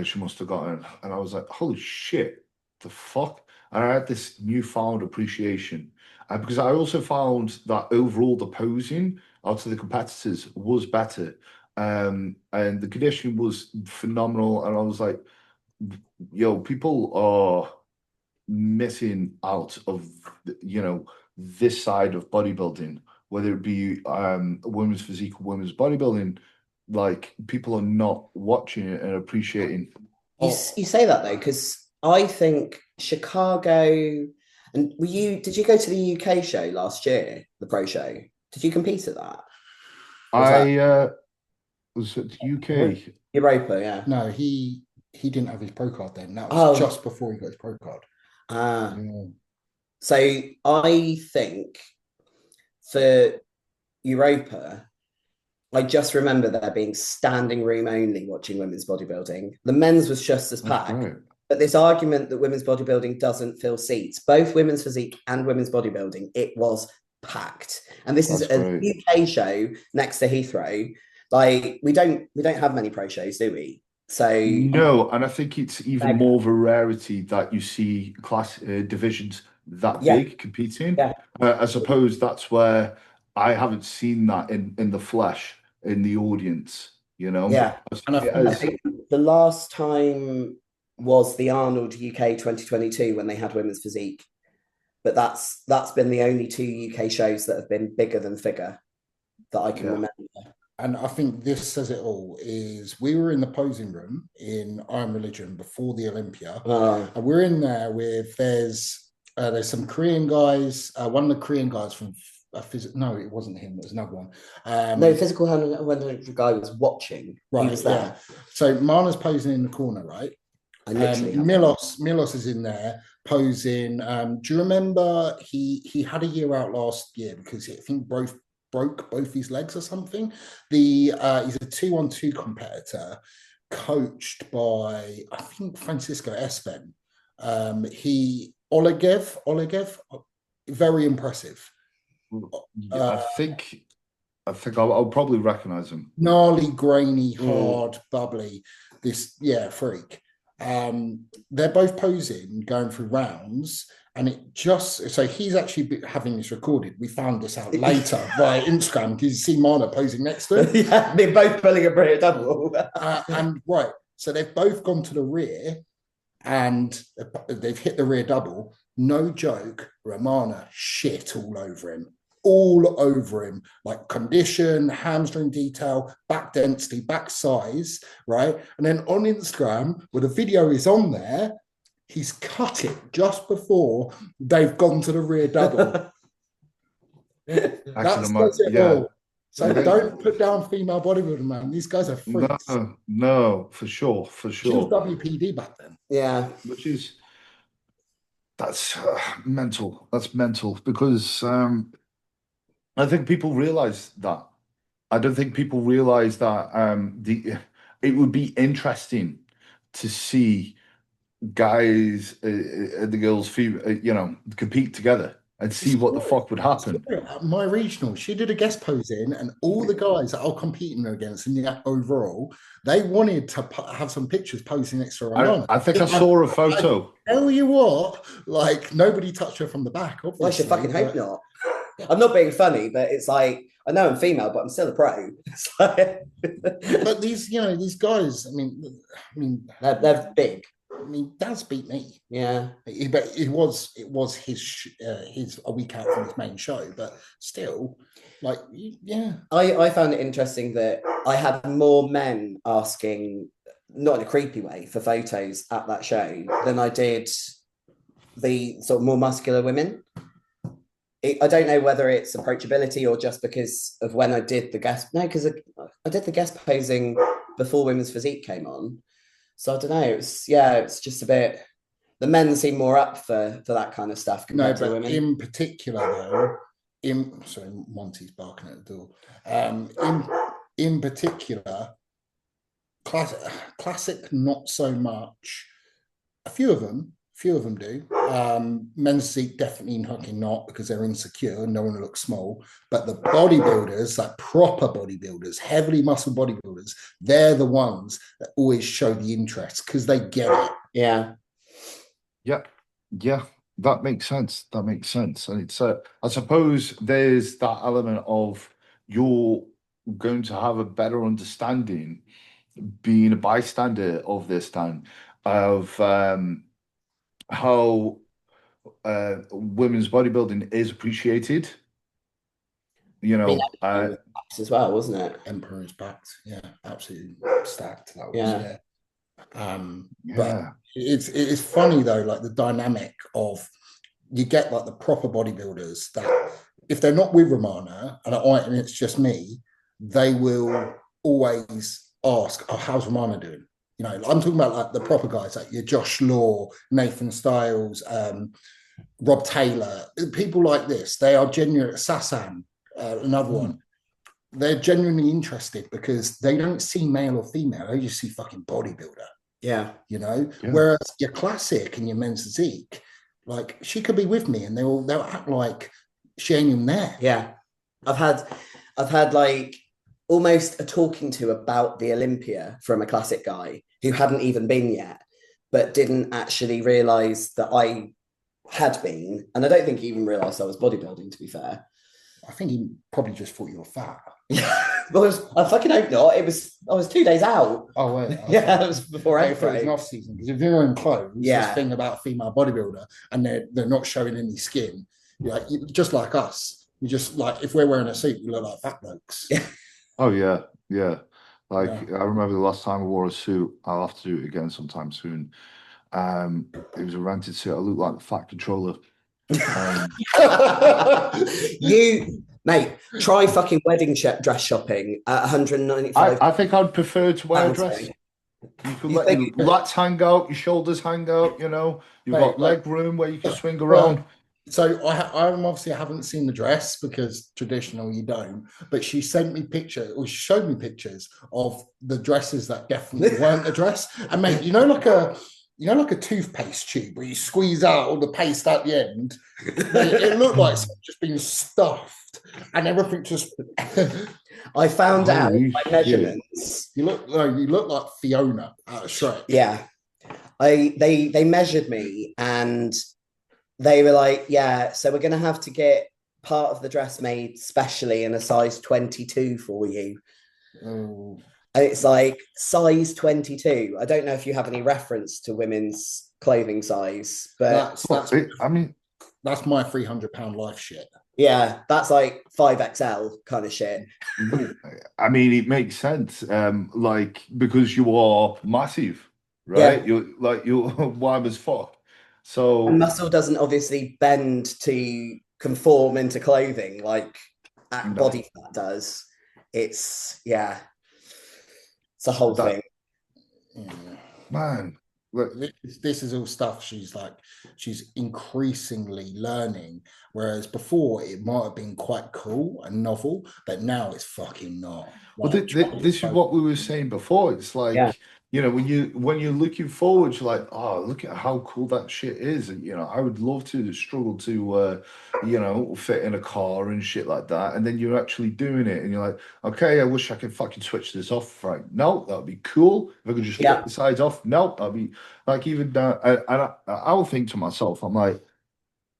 she must have gotten. And I was like, holy shit, the fuck? And I had this newfound appreciation. Because I also found that overall the posing out of the competitors was better. And the conditioning was phenomenal. And I was like, yo, people are missing out of, this side of bodybuilding, whether it be women's physique or women's bodybuilding. Like people are not watching it and appreciating. You say that though, because I think Chicago, and did you go to the UK show last year, the pro show? Did you compete at that? Was it the UK? Europa, yeah. No, he didn't have his pro card then. That was just before he got his pro card. So I think for Europa, I just remember there being standing room only watching women's bodybuilding. The men's was just as packed. Right. But this argument that women's bodybuilding doesn't fill seats, both women's physique and women's bodybuilding, it was packed. And this is a UK show next to Heathrow. Like we don't have many pro shows, do we? So no, and I think it's even more of a rarity that you see class divisions that big competing. I suppose that's where I haven't seen that in the flesh, in the audience, you know. Yeah, and I think the last time was the Arnold UK 2022 when they had women's physique, but that's been the only two UK shows that have been bigger than figure that I can remember. And I think this says it all. Is we were in the posing room in Iron Religion before the Olympia, and we're in there with there's some Korean guys. One of the Korean guys from no, it wasn't him. It was another one. No, physical hand when the guy was watching. Right, he was there. Yeah. So Mana's posing in the corner, right? Milos is in there posing. Do you remember he had a year out last year because I think broke both his legs or something. He's a 2-on-2 competitor, coached by I think Francisco Espen. Olegev, very impressive. I think I'll probably recognize him. Gnarly, grainy, hard, bubbly. Freak. They're both posing, going through rounds, and so he's actually having this recorded. We found this out later via Instagram because you see Mana posing next to him. Yeah, they're both pulling a Brit double. So they've both gone to the rear and they've hit the rear double. No joke, Romana shit all over him, like condition, hamstring detail, back density, back size, right? And then on Instagram, where the video is on there, he's cut it just before they've gone to the rear double. All. So don't put down female bodybuilding, man. These guys are freaks. No, for sure. She was WPD back then. Yeah. That's mental. That's mental because I think people realize that. I don't think people realize that it would be interesting to see guys and the girls, compete together and see what the fuck would happen. My regional, she did a guest pose in, and all the guys that I was competing against in the overall, they wanted to have some pictures posing next to her. I think I saw a photo. Tell you what, like nobody touched her from the back. Obviously, I should fucking hope not. I'm not being funny, but it's like I know I'm female, but I'm still a pro. But these guys, I mean, they're big. I mean, Daz beat me. Yeah, but it was his a week out from his main show, but still, like, yeah. I found it interesting that I had more men asking, not in a creepy way, for photos at that show than I did the sort of more muscular women. I don't know whether it's approachability or just because of when I did the guest. No, because I did the guest posing before Women's Physique came on. So I don't know. It's just a bit. The men seem more up for that kind of stuff compared to women. In particular, though, sorry, Monty's barking at the door. In particular, classic, not so much. A few of them do. Men's physique definitely fucking not because they're insecure. No one looks small. But the bodybuilders, like proper bodybuilders, heavily muscle bodybuilders, they're the ones that always show the interest because they get it. Yeah. That makes sense. And it's I suppose there's that element of you're going to have a better understanding being a bystander of this time of how women's bodybuilding is appreciated. As well, wasn't it? Emperor's backed, yeah, absolutely stacked. That was, yeah. But it's funny though, like the dynamic of you get like the proper bodybuilders that if they're not with Romana and it's just me, they will always ask, "Oh, how's Romana doing?" You know, I'm talking about like the proper guys, like your Josh Law, Nathan Styles, Rob Taylor, people like this. They are genuine. Sasan, another one. They're genuinely interested because they don't see male or female. They just see fucking bodybuilder. Yeah. You know, whereas your classic and your men's physique, like she could be with me and they'll act like she ain't even there. Yeah. I've had like almost a talking to about the Olympia from a classic guy who hadn't even been yet, but didn't actually realize that I had been. And I don't think he even realized I was bodybuilding, to be fair. I think he probably just thought you were fat. Well, I fucking hope not. I was 2 days out. Oh, wait. Yeah, it was before it was an off season. Because if you're wearing clothes, this thing about female bodybuilder and they're not showing any skin, like just like us. You just like if we're wearing a suit, we look like fat blokes. Oh yeah. Like I remember the last time I wore a suit. I'll have to do it again sometime soon. It was a rented suit. I looked like the fat controller. You, mate, try fucking wedding dress shopping at 195. I think I'd prefer to wear a dress. You can let your lats hang out, your shoulders hang out, you know. You've got leg room where you can swing around. So I obviously haven't seen the dress because traditional you don't. But she sent me pictures, or she showed me pictures of the dresses that definitely weren't a dress. And mate, like a toothpaste tube where you squeeze out all the paste at the end. It looked like it's just been stuffed and everything just. I found out my measurements. You look like Fiona out of Shrek. Yeah, they measured me and they were like, "Yeah, so we're gonna have to get part of the dress made specially in a size 22 for you." Oh. And it's like size 22. I don't know if you have any reference to women's clothing size, but that's my £300 life shit. Yeah, that's like 5XL kind of shit. I mean, it makes sense. Like because you are massive, right? Yeah. You're wide as fuck. So and muscle doesn't obviously bend to conform into clothing like body fat does. It's it's a whole thing. Man, look, this is all stuff she's increasingly learning, whereas before it might have been quite cool and novel, but now it's fucking not. Well, this is what we were saying before. It's like you know, when you're looking forward, you're like, oh, look at how cool that shit is. And you know, I would love to struggle to you know, fit in a car and shit like that. And then you're actually doing it and you're like, okay, I wish I could fucking switch this off. Right. No, that'd be cool. If I could just get the sides off. No, that'd be like even that. And I'll think to myself, I'm like,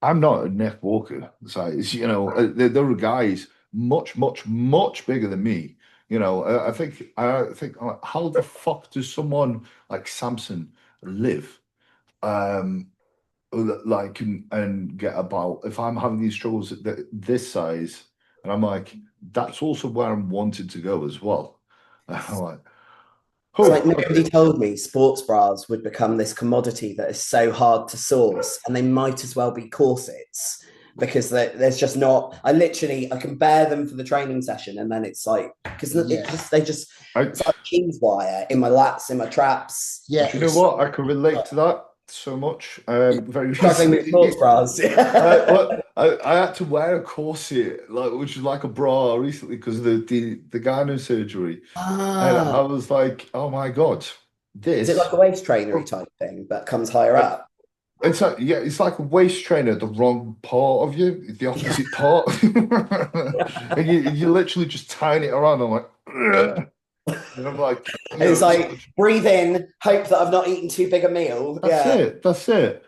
I'm not a Nick Walker size, you know, there are guys much, much, much bigger than me. You know, I think how the fuck does someone like Samson live? Like and get about if I'm having these struggles at this size, and I'm like, that's also where I'm wanted to go as well. I'm like, it's like nobody told me sports bras would become this commodity that is so hard to source, and they might as well be corsets. Because there's just not. I can bear them for the training session, and then it's like because it's like cheese wire in my lats, in my traps. Yeah, do you know what? I can relate to that so much. Very struggling with sports bras. I had to wear a corset, which is like a bra recently because of the gyno surgery, and I was like, oh my god, this is it like a waist trainer type thing that comes higher up? It's like it's like a waist trainer, the wrong part of you, the opposite part, and you literally just tying it around. I'm like, ugh. And I'm like, and it's like breathe in, hope that I've not eaten too big a meal. That's it.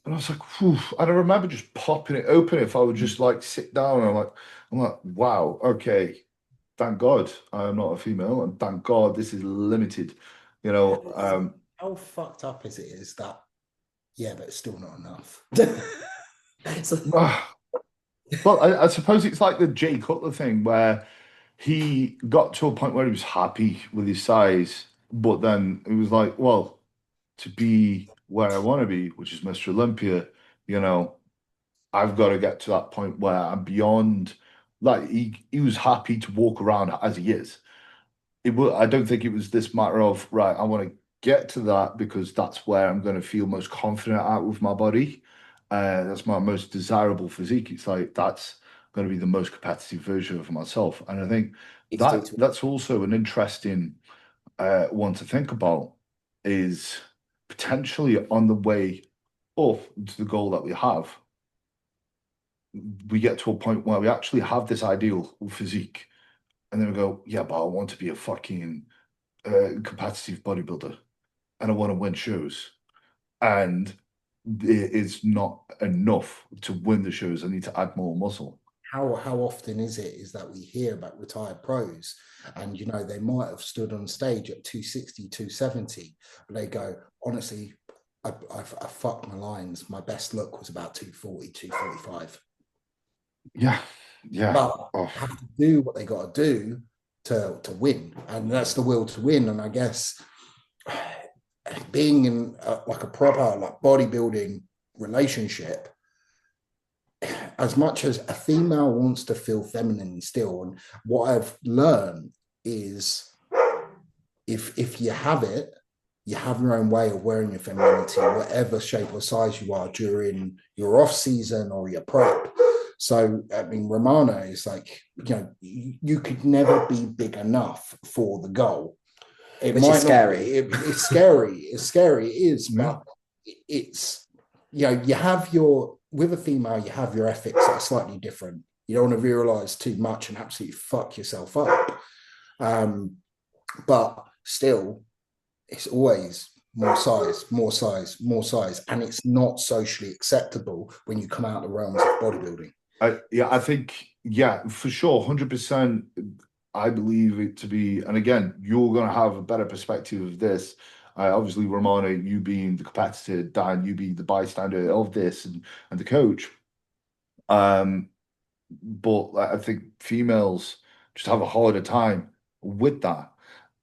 And I was like, whew. And I remember just popping it open if I would just like sit down. And I'm like, wow, okay, thank God I am not a female, and thank God this is limited. You know, how fucked up is that? Yeah, but it's still not enough. Well, I suppose it's like the Jay Cutler thing where he got to a point where he was happy with his size But then it was like, well, to be where I want to be, which is Mr. Olympia, you know, I've got to get to that point where I'm beyond. Like he was happy to walk around as he is. I don't think it was this matter of right. I want to get to that because that's where I'm going to feel most confident at with my body. That's my most desirable physique. It's like that's going to be the most competitive version of myself, and I think that's also an interesting one to think about. Is potentially on the way up to the goal that we have, we get to a point where we actually have this ideal physique, and then we go, yeah, but I want to be a fucking competitive bodybuilder, and I want to win shows, and it is not enough to win the shows. I need to add more muscle. How often is that we hear about retired pros, and they might have stood on stage at 260, 270, but they go, honestly, I fucked my lines. My best look was about 240, 245. Yeah, yeah. But have to do what they got to do to win, and that's the will to win. And I guess being in like a proper like bodybuilding relationship, as much as a female wants to feel feminine still, and what I've learned is if you have it, you have your own way of wearing your femininity, whatever shape or size you are during your off season or your prep. So, I mean, Romana is like, you could never be big enough for the goal. Which is scary. It's scary. It's scary. It is, but it's, you have with a female, you have your ethics that are slightly different. You don't want to virilize too much and absolutely fuck yourself up. But still, it's always more size, more size, more size. And it's not socially acceptable when you come out of the realms of bodybuilding. I think, for sure, 100%. I believe it to be, and again, you're going to have a better perspective of this. Obviously, Romana, you being the competitor, Dan, you being the bystander of this and the coach. But I think females just have a harder time with that,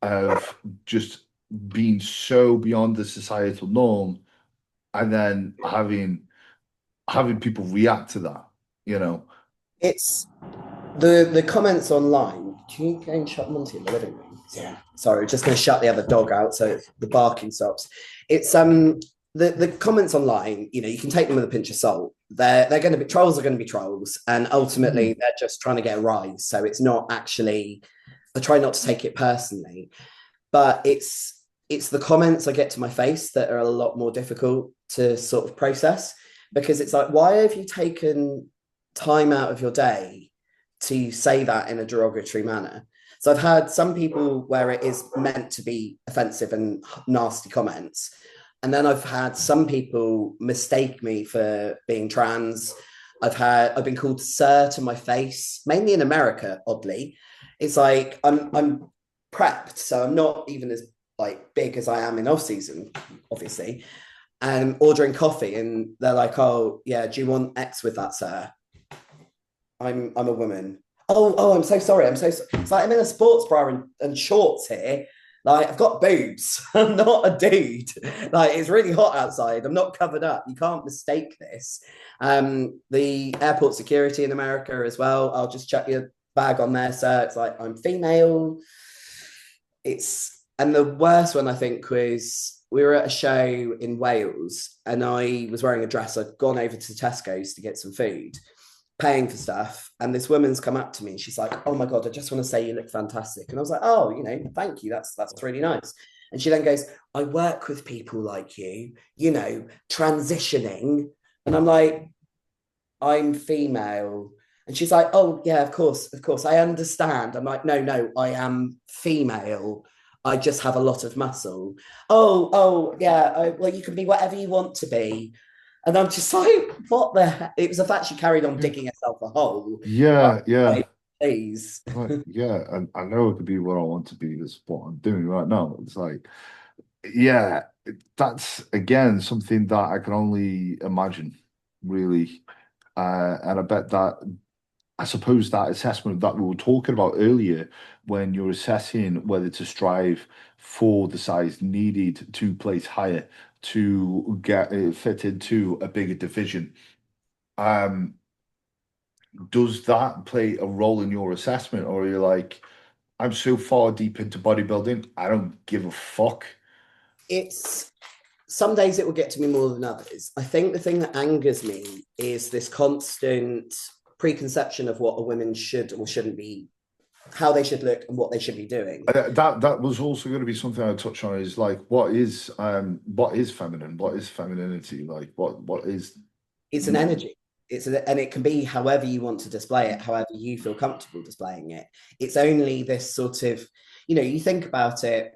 of just being so beyond the societal norm, and then having people react to that. It's the comments online. Can you go and shut Monty in the living room? Yeah. Sorry, just going to shut the other dog out so the barking stops. It's the comments online. You can take them with a pinch of salt. They're going to be trolls. Are going to be trolls, and ultimately they're just trying to get a rise. So it's not actually. I try not to take it personally, but it's the comments I get to my face that are a lot more difficult to sort of process, because it's like, why have you taken time out of your day to say that in a derogatory manner? So I've had some people where it is meant to be offensive and nasty comments, and then I've had some people mistake me for being trans. I've been called sir to my face, mainly in America. Oddly, it's like I'm prepped, so I'm not even as like big as I am in off season, obviously. And ordering coffee, and they're like, "Oh yeah, do you want X with that, sir?" I'm a woman. Oh, I'm so sorry. It's like I'm in a sports bra and shorts here. Like, I've got boobs. I'm not a dude. Like, it's really hot outside. I'm not covered up. You can't mistake this. The airport security in America as well. I'll just check your bag on there, sir. It's like, I'm female. And the worst one, I think, was we were at a show in Wales, and I was wearing a dress. I'd gone over to Tesco's to get some food, paying for stuff, and this woman's come up to me and she's like, "Oh my god, I just want to say you look fantastic." And I was like, "Oh, thank you, that's really nice." And she then goes, "I work with people like you, transitioning." And I'm like, "I'm female." And she's like, "Oh yeah, of course, I understand." I'm like, no, I am female, I just have a lot of muscle. Oh yeah, well, you can be whatever you want to be. And I'm just like, what the heck? It was the fact she carried on digging herself a hole. Yeah. Like, please. Yeah, and I know it could be what I want to be. That's what I'm doing right now. It's like, yeah, that's again something that I can only imagine, really. And I bet that I suppose that assessment that we were talking about earlier, when you're assessing whether to strive for the size needed to place higher to get fit into a bigger division, um, does that play a role in your assessment, or are you like, I'm so far deep into bodybuilding, I don't give a fuck? It's some days it will get to me more than others. I think the thing that angers me is this constant preconception of what a woman should or shouldn't be, how they should look and what they should be doing. That was also going to be something I touch on, is like, what is feminine? What is femininity? Like, what is... It's an energy. And it can be however you want to display it, however you feel comfortable displaying it. It's only this sort of, you think about it,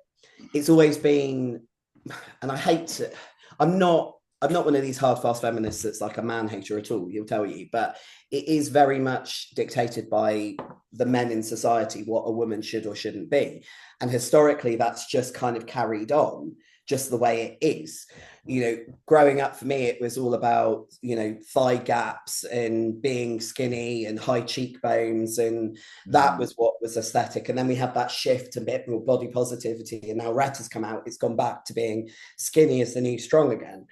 it's always been, and I hate to, I'm not one of these hard, fast feminists that's like a man hater at all, he'll tell you, but it is very much dictated by the men in society, what a woman should or shouldn't be. And historically, that's just kind of carried on just the way it is. Growing up for me, it was all about, thigh gaps and being skinny and high cheekbones. And that was what was aesthetic. And then we had that shift to a bit more body positivity. And now Rat has come out, it's gone back to being skinny as the new strong again.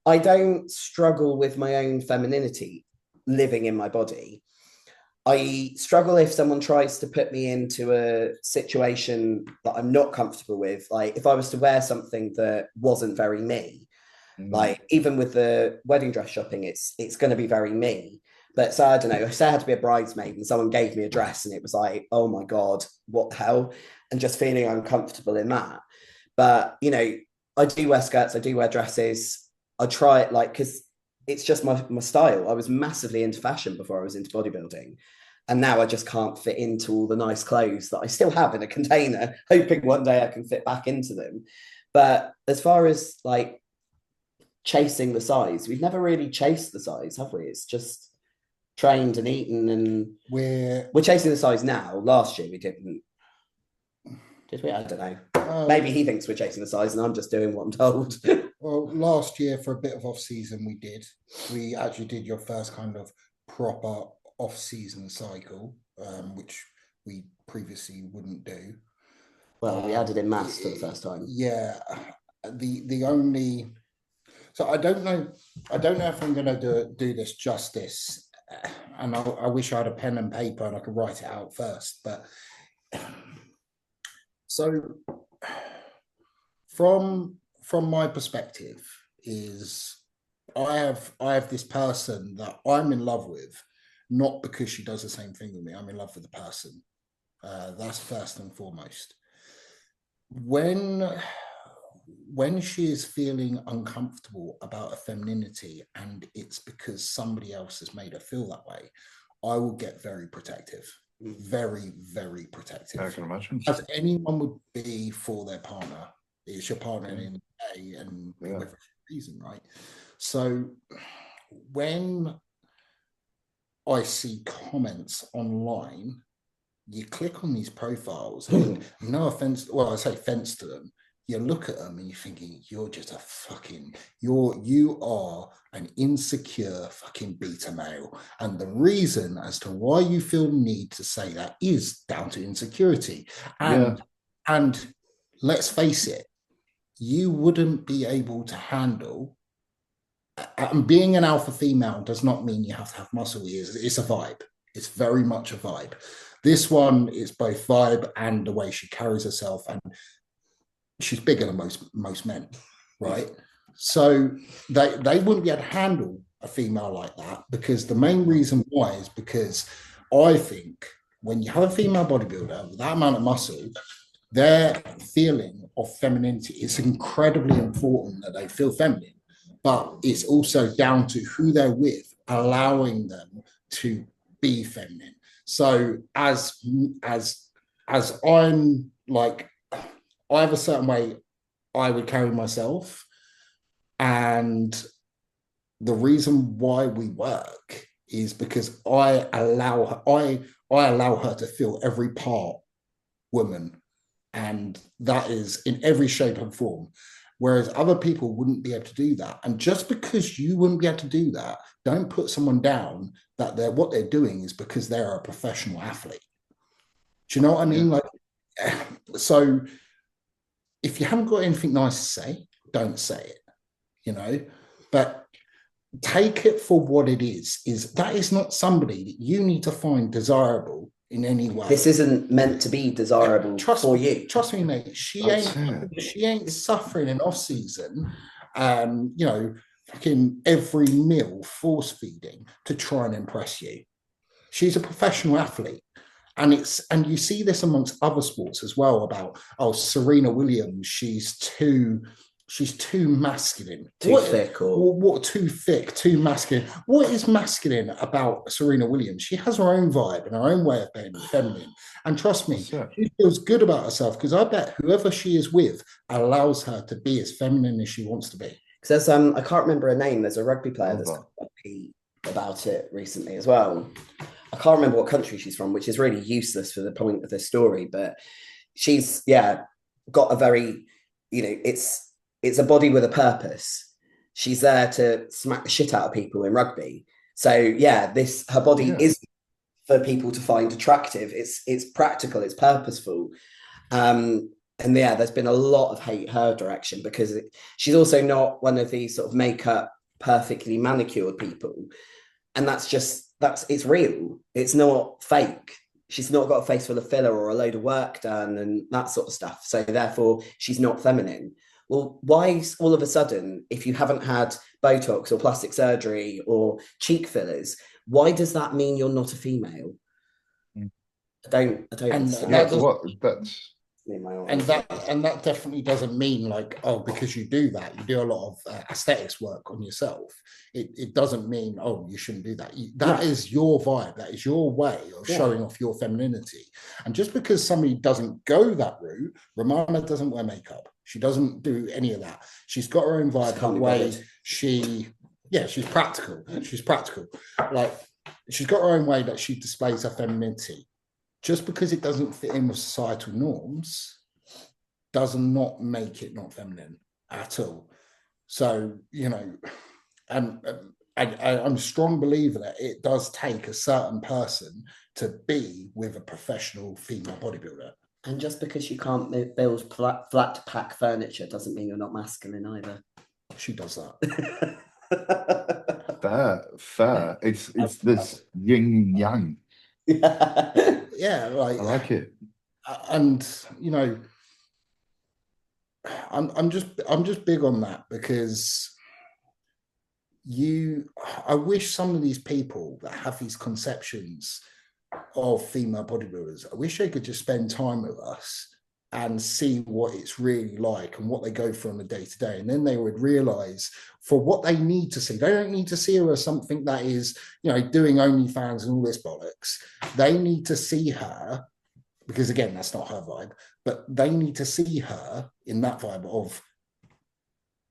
I don't struggle with my own femininity living in my body. I struggle if someone tries to put me into a situation that I'm not comfortable with. Like if I was to wear something that wasn't very me, like even with the wedding dress shopping, it's going to be very me. But so I don't know, say I had to be a bridesmaid and someone gave me a dress and it was like, oh my God, what the hell? And just feeling uncomfortable in that. But, I do wear skirts, I do wear dresses. I try it because it's just my style. I was massively into fashion before I was into bodybuilding. And now I just can't fit into all the nice clothes that I still have in a container, hoping one day I can fit back into them. But as far as like chasing the size, we've never really chased the size, have we? It's just trained and eaten, and we're chasing the size now. Last year we didn't. Did we? I don't know. Maybe he thinks we're chasing the size and I'm just doing what I'm told. Well, last year for a bit of off-season we did. We actually did your first kind of proper off-season cycle, which we previously wouldn't do. Well, we added in maths for the first time. Yeah. The only... So I don't know if I'm going to do this justice, and I wish I had a pen and paper and I could write it out first. But so from my perspective is I have this person that I'm in love with, not because she does the same thing with me. I'm in love with the person. That's first and foremost. When she is feeling uncomfortable about her femininity and it's because somebody else has made her feel that way, I will get very protective. Very, very protective. I can imagine. As anyone would be for their partner. It's your partner in the day and with reason, right? So when I see comments online, you click on these profiles and no offense, well, I say offense to them, you look at them and you're thinking, you're just a fucking, you are an insecure fucking beta male. And the reason as to why you feel the need to say that is down to insecurity. And let's face it, you wouldn't be able to handle, and being an alpha female does not mean you have to have muscle. It's a vibe. It's very much a vibe. This one is both vibe and the way she carries herself, and she's bigger than most men, right? So they wouldn't be able to handle a female like that, because the main reason why is because I think when you have a female bodybuilder with that amount of muscle, their feeling of femininity is incredibly important, that they feel feminine, but it's also down to who they're with, allowing them to be feminine. So as I'm like, I have a certain way I would carry myself, and the reason why we work is because I allow her to feel every part woman, and that is in every shape and form. whereas other people wouldn't be able to do that. And just because you wouldn't be able to do that, don't put someone down that what they're doing is because they're a professional athlete. Do you know what I mean? Like, so if you haven't got anything nice to say, don't say it, you know, but take it for what it is that is not somebody that you need to find desirable in any way. This isn't meant to be desirable for you. Trust me, mate. She ain't suffering in off season, you know, fucking every meal force feeding to try and impress you. She's a professional athlete. And you see this amongst other sports as well about, Serena Williams, she's too masculine. Too thick what too thick, too masculine. What is masculine about Serena Williams? She has her own vibe and her own way of being feminine. And trust me, she feels good about herself because I bet whoever she is with allows her to be as feminine as she wants to be. Because I can't remember her name. There's a rugby player that's about it recently as well. I can't remember what country she's from, which is really useless for the point of this story. But she's, got a very, you know, it's a body with a purpose. She's there to smack the shit out of people in rugby. So her body is for people to find attractive. It's practical, it's purposeful. And there's been a lot of hate her direction because she's also not one of these sort of makeup perfectly manicured people. And it's real. It's not fake. She's not got a face full of filler or a load of work done and that sort of stuff. So therefore, she's not feminine. Well, why all of a sudden, if you haven't had Botox or plastic surgery or cheek fillers, why does that mean you're not a female? I don't understand. And that definitely doesn't mean like, because you do that, you do a lot of aesthetics work on yourself. It doesn't mean, you shouldn't do that. That is your vibe. That is your way of showing off your femininity. And just because somebody doesn't go that route, Romana doesn't wear makeup. She doesn't do any of that. She's got her own vibe, her way. She's practical. She's practical. Like, she's got her own way that she displays her femininity. Just because it doesn't fit in with societal norms does not make it not feminine at all. So, you know, and I'm a strong believer that it does take a certain person to be with a professional female bodybuilder. And just because you can't build flat pack furniture doesn't mean you're not masculine either. She does that. Fair. It's this yin and yang. Yeah, like, I like it. And you know, I'm just big on that because I wish some of these people that have these conceptions of female bodybuilders, I wish they could just spend time with us and see what it's really like and what they go through on a day-to-day. And then they would realize for what they need to see, they don't need to see her as something that is, you know, doing OnlyFans and all this bollocks. They need to see her, because again, that's not her vibe, but they need to see her in that vibe of,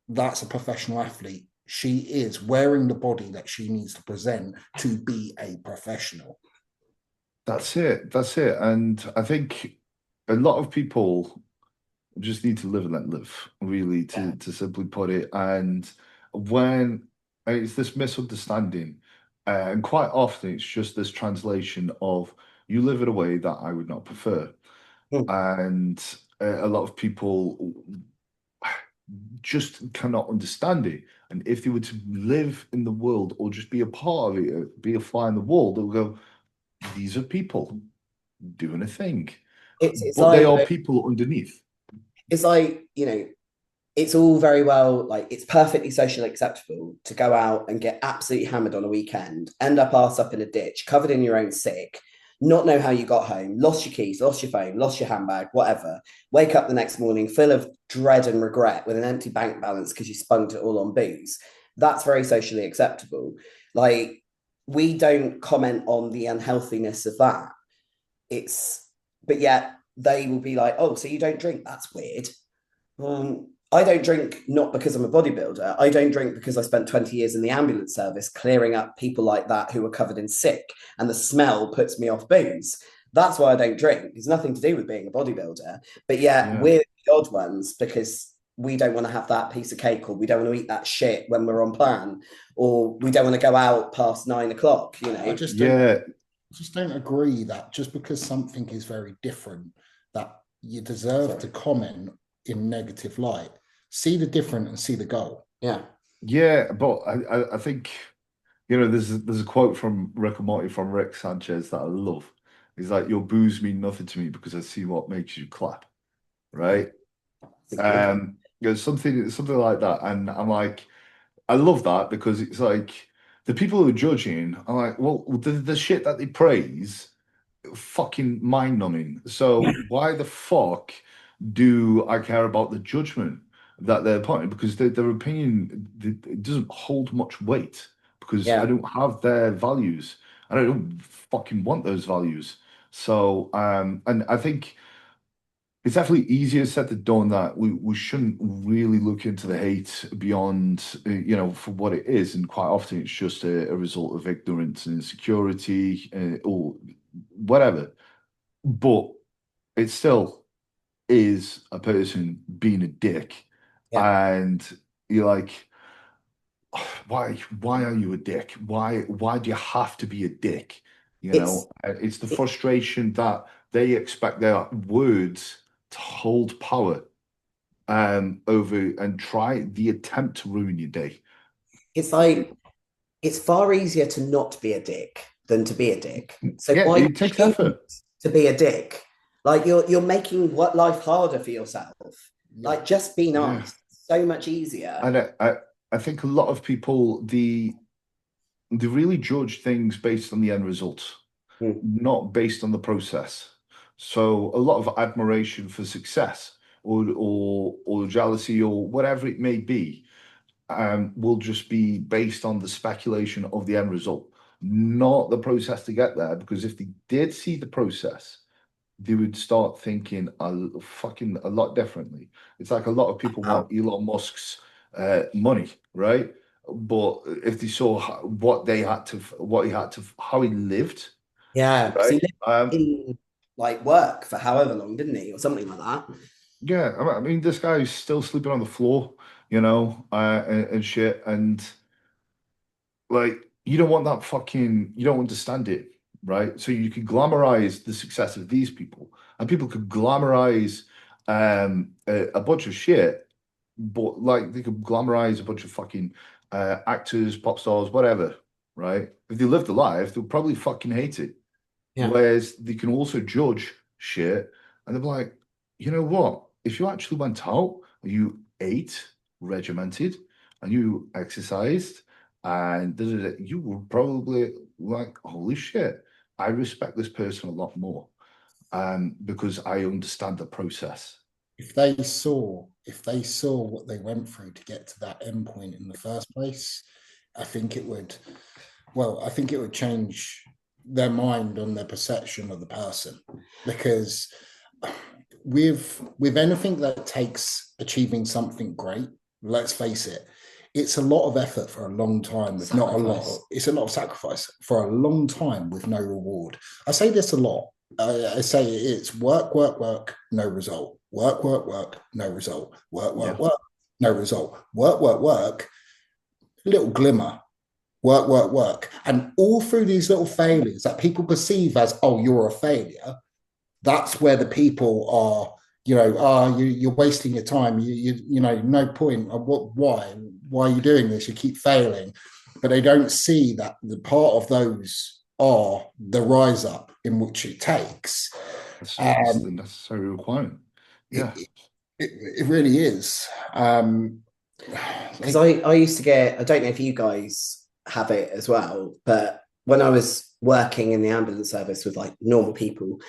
that's a professional athlete. She is wearing the body that she needs to present to be a professional. That's it. And I think a lot of people just need to live and let live, really, to simply put it. And when it's this misunderstanding, and quite often it's just this translation of, you live in a way that I would not prefer. And a lot of people just cannot understand it. And if they were to live in the world or just be a part of it, be a fly in the wall, they'll go, these are people doing a thing. It's but like, they are people underneath. It's like, you know, it's all very well, like, it's perfectly socially acceptable to go out and get absolutely hammered on a weekend, end up arse up in a ditch, covered in your own sick, not know how you got home, lost your keys, lost your phone, lost your handbag, whatever, wake up the next morning full of dread and regret with an empty bank balance because you spunked it all on booze. That's very socially acceptable. Like, we don't comment on the unhealthiness of that. But yet they will be like, oh, so you don't drink? That's weird. I don't drink not because I'm a bodybuilder. I don't drink because I spent 20 years in the ambulance service clearing up people like that who were covered in sick, and the smell puts me off booze. That's why I don't drink. It's nothing to do with being a bodybuilder. But we're the odd ones because we don't want to have that piece of cake, or we don't want to eat that shit when we're on plan, or we don't want to go out past 9 o'clock, you know. I just don't agree that just because something is very different, that you deserve to comment in negative light. See the different and see the goal. Yeah, but I think, you know, there's a quote from Rick and Morty from Rick Sanchez that I love. He's like, your boos mean nothing to me because I see what makes you clap, right? There's something like that, and I'm like, I love that, because it's like the people who are judging are like, well, the shit that they praise, fucking mind numbing. So why the fuck do I care about the judgment that they're putting? Because their opinion, it doesn't hold much weight, because I don't have their values, and I don't fucking want those values. So, and I think it's definitely easier said than done that we shouldn't really look into the hate beyond, you know, for what it is. And quite often it's just a result of ignorance and insecurity, or whatever. But it still is a person being a dick. And you're like, why are you a dick? Why do you have to be a dick? You know, it's the frustration that they expect their words to hold power over, and try the attempt to ruin your day. It's like, it's far easier to not be a dick than to be a dick. So why it takes effort to be a dick? Like, you're making life harder for yourself. Like, just be nice. So much easier. And I think a lot of people, they really judge things based on the end result, not based on the process. So a lot of admiration for success, or jealousy, or whatever it may be, will just be based on the speculation of the end result, not the process to get there. Because if they did see the process, they would start thinking a lot differently. It's like a lot of people want Elon Musk's money, right? But if they saw how he lived, right? He lived in like work for however long, didn't he, or something like that? Yeah, I mean, this guy's still sleeping on the floor, you know, and shit, and like, you don't want that fucking, you don't understand it, right? So you could glamorize the success of these people, and people could glamorize a bunch of shit, but like, they could glamorize a bunch of fucking actors, pop stars, whatever, right? If they lived a life, they'll probably fucking hate it. Whereas they can also judge shit, and they're like, you know what? If you actually went out, you ate regimented, and you exercised, and you were probably like, holy shit, I respect this person a lot more, because I understand the process. If they saw what they went through to get to that end point in the first place, I think it would change their mind on their perception of the person. Because with anything that takes achieving something great, let's face it, it's a lot of effort for a long time with not a lot. It's a lot of sacrifice for a long time with no reward. I say this a lot. I say it's work, no result. Work, no result. Work, no result. Work, little glimmer. Work. And all through these little failures that people perceive as, oh, you're a failure, that's where the people are, you know, you're wasting your time. You know, no point. Why are you doing this? You keep failing. But they don't see that the part of those are the rise up in which it takes. That's the necessary requirement. Yeah. It really is. Because I used to get, I don't know if you guys have it as well, but when I was working in the ambulance service with like normal people,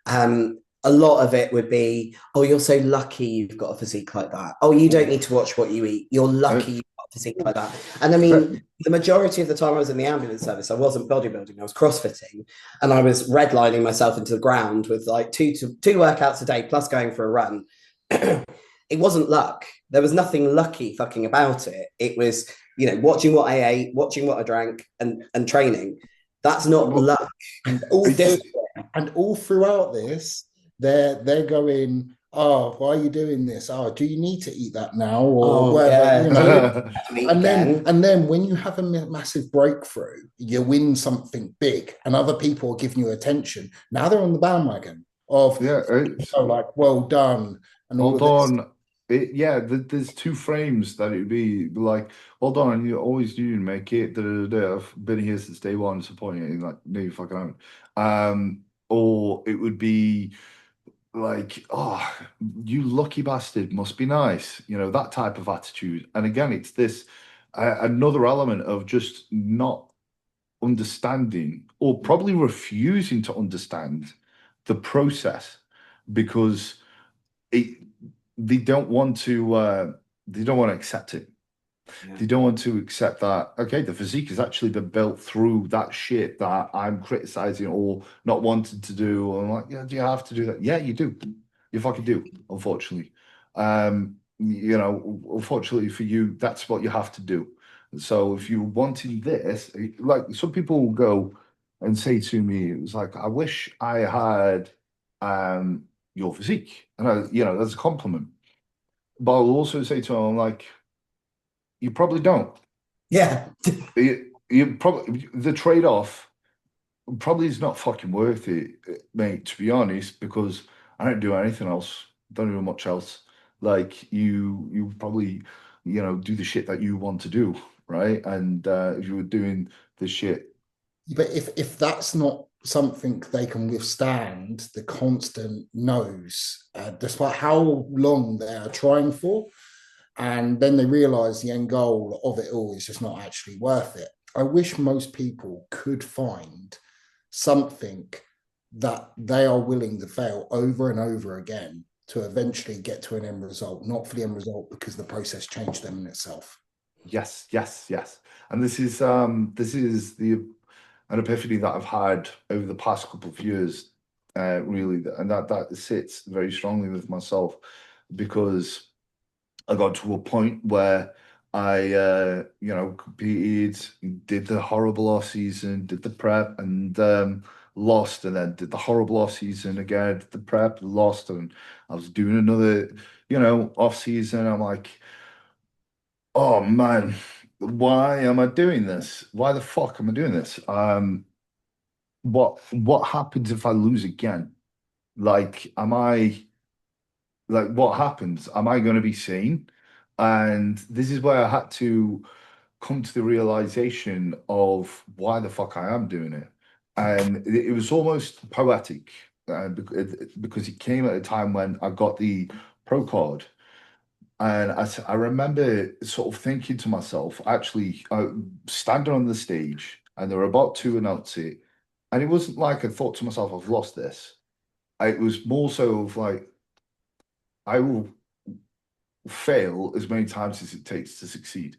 a lot of it would be, oh, you're so lucky you've got a physique like that. Oh, you don't need to watch what you eat. You're lucky you've got a physique like that. And I mean, the majority of the time I was in the ambulance service, I wasn't bodybuilding, I was crossfitting, and I was redlining myself into the ground with like two workouts a day plus going for a run. It wasn't luck. There was nothing lucky fucking about it. It was, you know, watching what I ate, watching what I drank, and training. That's not luck. And all throughout this, they're going, oh, why are you doing this? Oh, do you need to eat that now or Oh whatever, yeah, you do you know? have to eat And then again? and then when you have a massive breakthrough, you win something big, and other people are giving you attention. Now they're on the bandwagon of, Yeah, it's oh, like, well done, and all hold of this. on. Yeah, there's two frames that it'd be like, hold on, you always do make it. Da, da, da, da. I've been here since day one, supporting it. Like, no, you fucking haven't. Or it would be like, oh, you lucky bastard, must be nice. You know, that type of attitude. And again, it's this another element of just not understanding or probably refusing to understand the process because it they don't want to they don't want to accept it. Yeah. They don't want to accept that, okay, the physique has actually been built through that shit that I'm criticizing or not wanting to do. I'm like, yeah, do you have to do that? Yeah, you do. You fucking do, unfortunately. You know, unfortunately for you, that's what you have to do. So if you're wanting this, like some people will go and say to me, it was like, I wish I had your physique. And you know, that's a compliment. But I'll also say to them, I'm like, you probably don't. Yeah. You probably the trade-off probably is not fucking worth it, mate, to be honest, because I don't do anything else. Don't do much else. Like you probably, you know, do the shit that you want to do, right? And if you were doing the shit, But if that's not something they can withstand, the constant no's, despite how long they are trying for, and then they realize the end goal of it all is just not actually worth it. I wish most people could find something that they are willing to fail over and over again to eventually get to an end result, not for the end result because the process changed them in itself. yes, yes, yes. And this is the an epiphany that I've had over the past couple of years, really, and that sits very strongly with myself because I got to a point where I, you know, competed, did the horrible off season, did the prep, and lost, and then did the horrible off season again, did the prep, lost, and I was doing another, you know, off season. I'm like, oh man, why am I doing this? Why the fuck am I doing this? What happens if I lose again? Like, am I like what happens? Am I going to be seen? And this is where I had to come to the realization of why the fuck I am doing it. And it was almost poetic because it came at a time when I got the pro card. And I remember sort of thinking to myself, actually, standing on the stage and they were about to announce it. And it wasn't like I thought to myself, I've lost this. It was more so of like, I will fail as many times as it takes to succeed.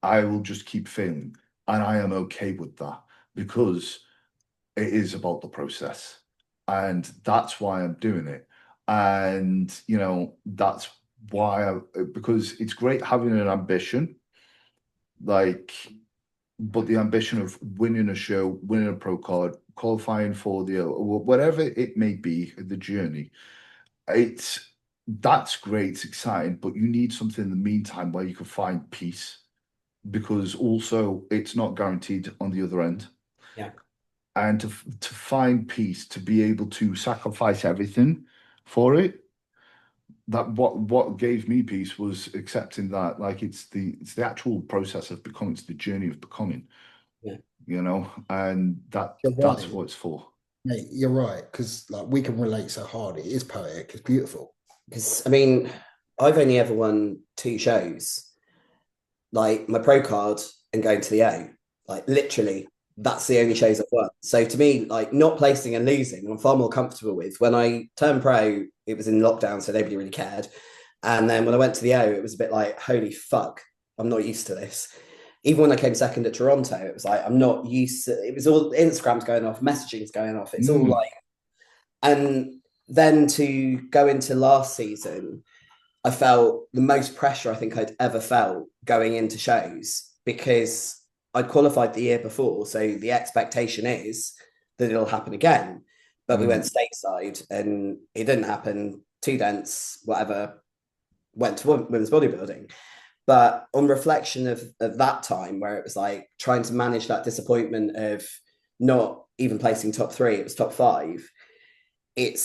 I will just keep failing. And I am okay with that because it is about the process. And that's why I'm doing it. And, you know, that's why because it's great having an ambition, like, but the ambition of winning a show, winning a pro card, qualifying for the, whatever it may be, the journey, it's, that's great, it's exciting, but you need something in the meantime where you can find peace because also it's not guaranteed on the other end. Yeah. And to find peace, to be able to sacrifice everything for it, that what gave me peace was accepting that like it's the actual process of becoming, it's the journey of becoming, Yeah. you know, and You're that's right, what it's for. mate. You're right because like we can relate so hard. It is poetic. It's beautiful. Because I mean, I've only ever won 2 shows, like my pro card and going to the A. Like literally, that's the only shows I've won. So to me, like not placing and losing, I'm far more comfortable with. When I turned pro, it was in lockdown, so nobody really cared. And then when I went to the O, it was a bit like, holy fuck, I'm not used to this. Even when I came second at Toronto, it was like, I'm not used to it. Was all Instagram's going off, messaging's going off. It's all like, and then to go into last season, I felt the most pressure I think I'd ever felt going into shows because I'd qualified the year before. So the expectation is that it'll happen again. But we went stateside and it didn't happen too dense, whatever, went to women's bodybuilding. But on reflection of that time, where it was like trying to manage that disappointment of not even placing top 3, it was top 5. It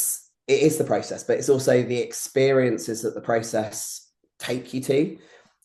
is the process, but it's also the experiences that the process take you to.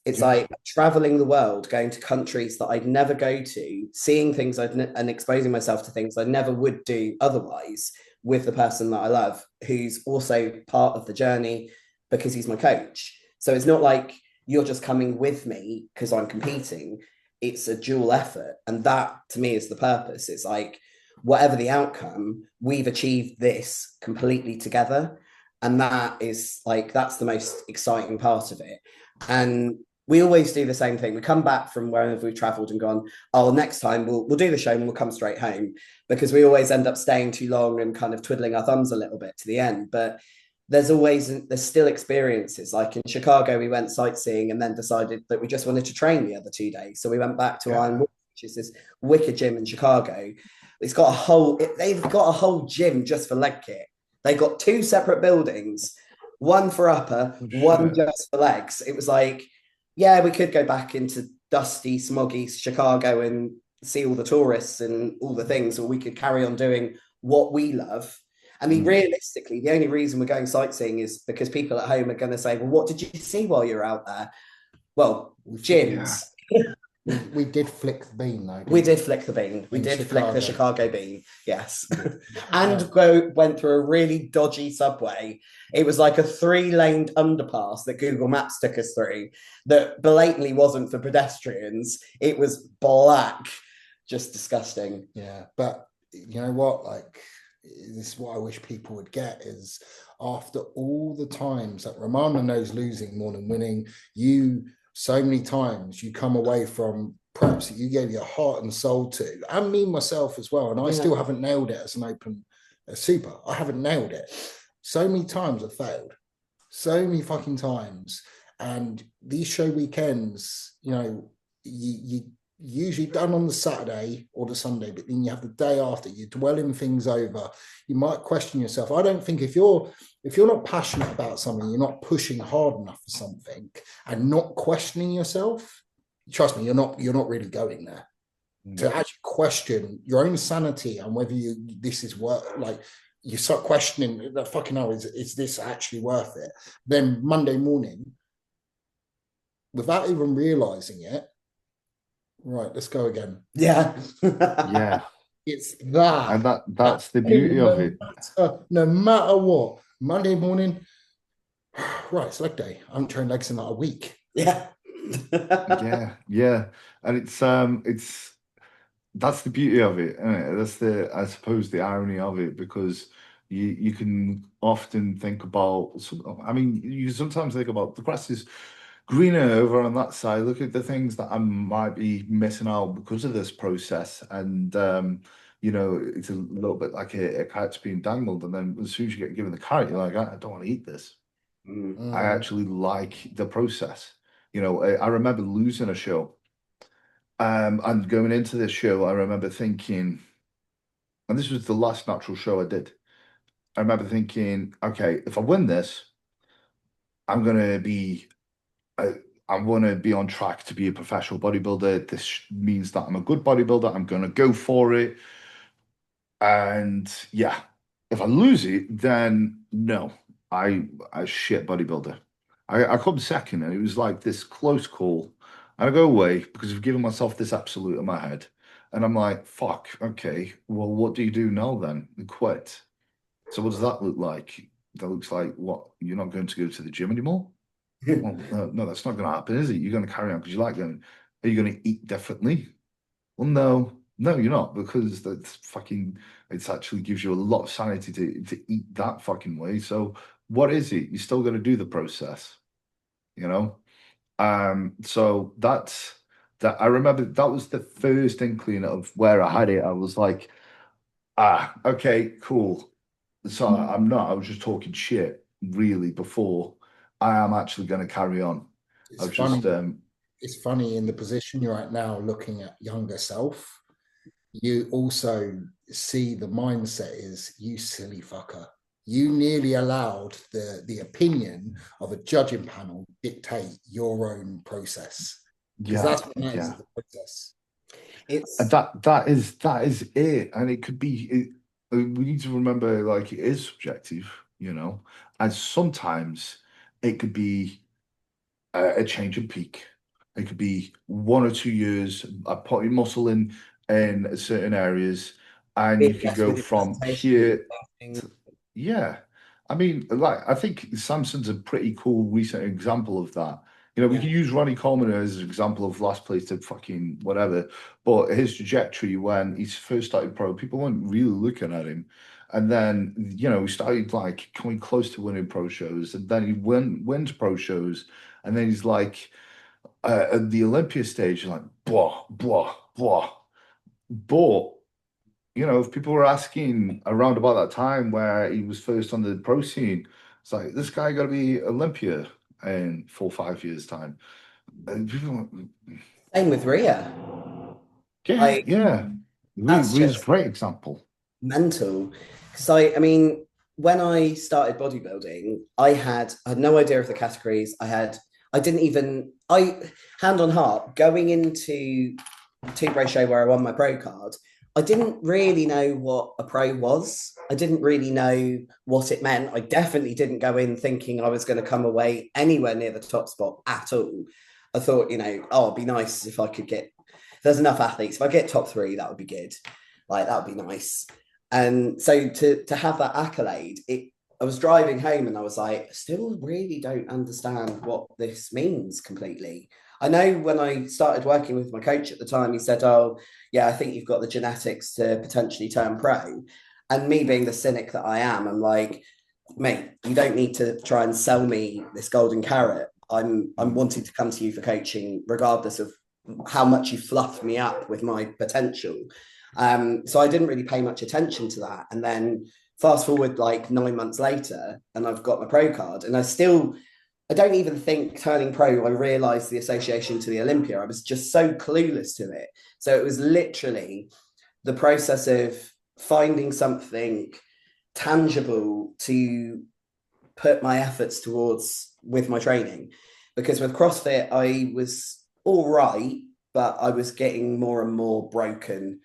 It's like traveling the world, going to countries that I'd never go to, seeing things and exposing myself to things I never would do otherwise, with the person that I love, who's also part of the journey because he's my coach. So it's not like you're just coming with me because I'm competing. It's a dual effort. And that to me is the purpose. It's like, whatever the outcome, we've achieved this completely together. And that is like, that's the most exciting part of it. And we always do the same thing. We come back from wherever we've traveled and gone, oh, next time we'll do the show and we'll come straight home, because we always end up staying too long and kind of twiddling our thumbs a little bit to the end. But there's still experiences. Like in Chicago, we went sightseeing and then decided that we just wanted to train the other 2 days. So we went back to Iron Wolf, which is this wicked gym in Chicago. They've got a whole gym just for leg kit. They've got 2 separate buildings, one for upper, one just for legs. It was like, yeah, we could go back into dusty, smoggy Chicago and see all the tourists and all the things, or we could carry on doing what we love. I mean, realistically, the only reason we're going sightseeing is because people at home are going to say, well, what did you see while you're out there? Well, gyms. We did flick the bean, though. We did flick the bean. We did flick the Chicago bean, yes. And went through a really dodgy subway. It was like a 3-laned underpass that Google Maps took us through that blatantly wasn't for pedestrians. It was black, just disgusting. Yeah, but you know what? Like, this is what I wish people would get is, after all the times that Romana knows losing more than winning, so many times you come away from preps that you gave your heart and soul to, and me myself as well, and I still haven't nailed it as an open super. I haven't nailed it. So many times I've failed. So many fucking times. And these show weekends, you know, you usually done on the Saturday or the Sunday, but then you have the day after, you're dwelling things over. You might question yourself. I don't think if you're not passionate about something, you're not pushing hard enough for something and not questioning yourself, trust me, you're not really going there. To actually question your own sanity and whether this is worth, like, you start questioning that, fucking hell, is this actually worth it? Then Monday morning, without even realizing it, right, let's go again. Yeah. Yeah. It's that. And that's the beauty of it. No matter what, Monday morning, right, it's leg day. I haven't trained legs in like a week. Yeah. Yeah. And it's that's the beauty of it, isn't it? That's I suppose the irony of it, because you can often think about, I mean, you sometimes think about the grass is greener over on that side. Look at the things that I might be missing out because of this process. And you know, it's a little bit like a carrot's being dangled, and then as soon as you get given the carrot, you're like, I don't want to eat this. I actually like the process. You know, I remember losing a show, and going into this show, I remember thinking, and this was the last natural show I did. I remember thinking, okay, if I win this, I'm gonna be I want to be on track to be a professional bodybuilder. This means that I'm a good bodybuilder. I'm going to go for it. And yeah, if I lose it, then no, I shit bodybuilder. I come second, and it was like this close call. And I go away because I've given myself this absolute in my head. And I'm like, fuck, okay, well, what do you do now then? You quit. So what does that look like? That looks like, what, you're not going to go to the gym anymore? Well, no, that's not going to happen, is it? You're going to carry on because you like going. Are you going to eat differently? Well, no, you're not, because that's fucking. It actually gives you a lot of sanity to eat that fucking way. So what is it? You're still going to do the process, you know. So that's that. I remember that was the first inkling of where I had it. I was like, okay, cool. So I'm not. I was just talking shit really before. I am actually going to carry on. It's funny. It's funny, in the position you're at now, looking at younger self, you also see the mindset is, you silly fucker. you nearly allowed the opinion of a judging panel dictate your own process, because Yeah, that's what matters, yeah. the process. It's That is it, and it could be. We need to remember, like, it is subjective, and sometimes it could be a change in peak. It could be 1 or 2 years of putting muscle in certain areas, and you being could better go with your from presentation. here. Yeah. I mean, like, I think Samson's a pretty cool recent example of that. We Yeah. can use Ronnie Coleman as an example of last place to fucking whatever, but his trajectory when he first started pro, people weren't really looking at him. And then, he started like coming close to winning pro shows, and then he wins pro shows, and then he's like at the Olympia stage, like blah, blah, blah. But if people were asking around about that time where he was first on the pro scene, it's like, this guy got to be Olympia in 4 or 5 years' time. And people, Same with Rhea. yeah, Like, yeah. that's He's a just great example. mental. Because I mean, when I started bodybuilding, I had no idea of the categories. I didn't even, hand on heart, going into Team Ratio where I won my pro card, I didn't really know what a pro was. I didn't really know what it meant. I definitely didn't go in thinking I was going to come away anywhere near the top spot at all. I thought, oh, it'd be nice if I could get, if there's enough athletes, if I get top 3, that would be good. Like, that would be nice. And so to have that accolade, I was driving home and I was like, I still really don't understand what this means completely. I know when I started working with my coach at the time, he said, oh, yeah, I think you've got the genetics to potentially turn pro. And me being the cynic that I am, I'm like, mate, you don't need to try and sell me this golden carrot. I'm wanting to come to you for coaching, regardless of how much you fluff me up with my potential. So I didn't really pay much attention to that. And then fast forward like 9 months later, and I've got my pro card, and I don't even think turning pro, I realized the association to the Olympia. I was just so clueless to it. So it was literally the process of finding something tangible to put my efforts towards with my training. Because with CrossFit, I was all right, but I was getting more and more broken,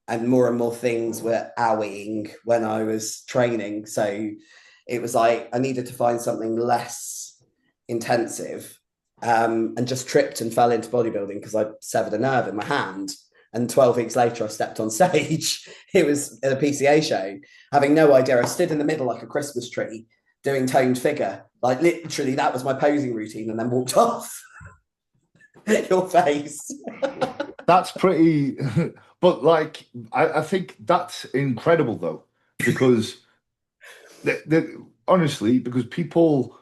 and more things were owie-ing when I was training. So it was like I needed to find something less intensive, and just tripped and fell into bodybuilding because I severed a nerve in my hand. And 12 weeks later, I stepped on stage. It was at a PCA show, having no idea. I stood in the middle like a Christmas tree doing toned figure. Like, literally, that was my posing routine, and then walked off. Your face. That's pretty, but like, I think that's incredible though, because honestly, because people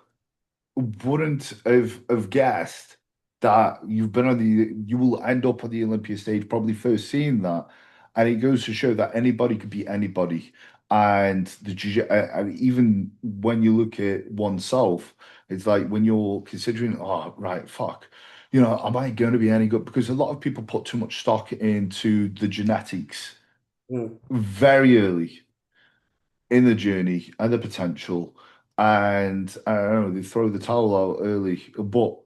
wouldn't have guessed that you will end up on the Olympia stage, probably first seeing that, and it goes to show that anybody could be anybody, and even when you look at oneself, it's like when you're considering, oh right, fuck, am I going to be any good? Because a lot of people put too much stock into the genetics very early in the journey and the potential. And I don't know, they throw the towel out early, but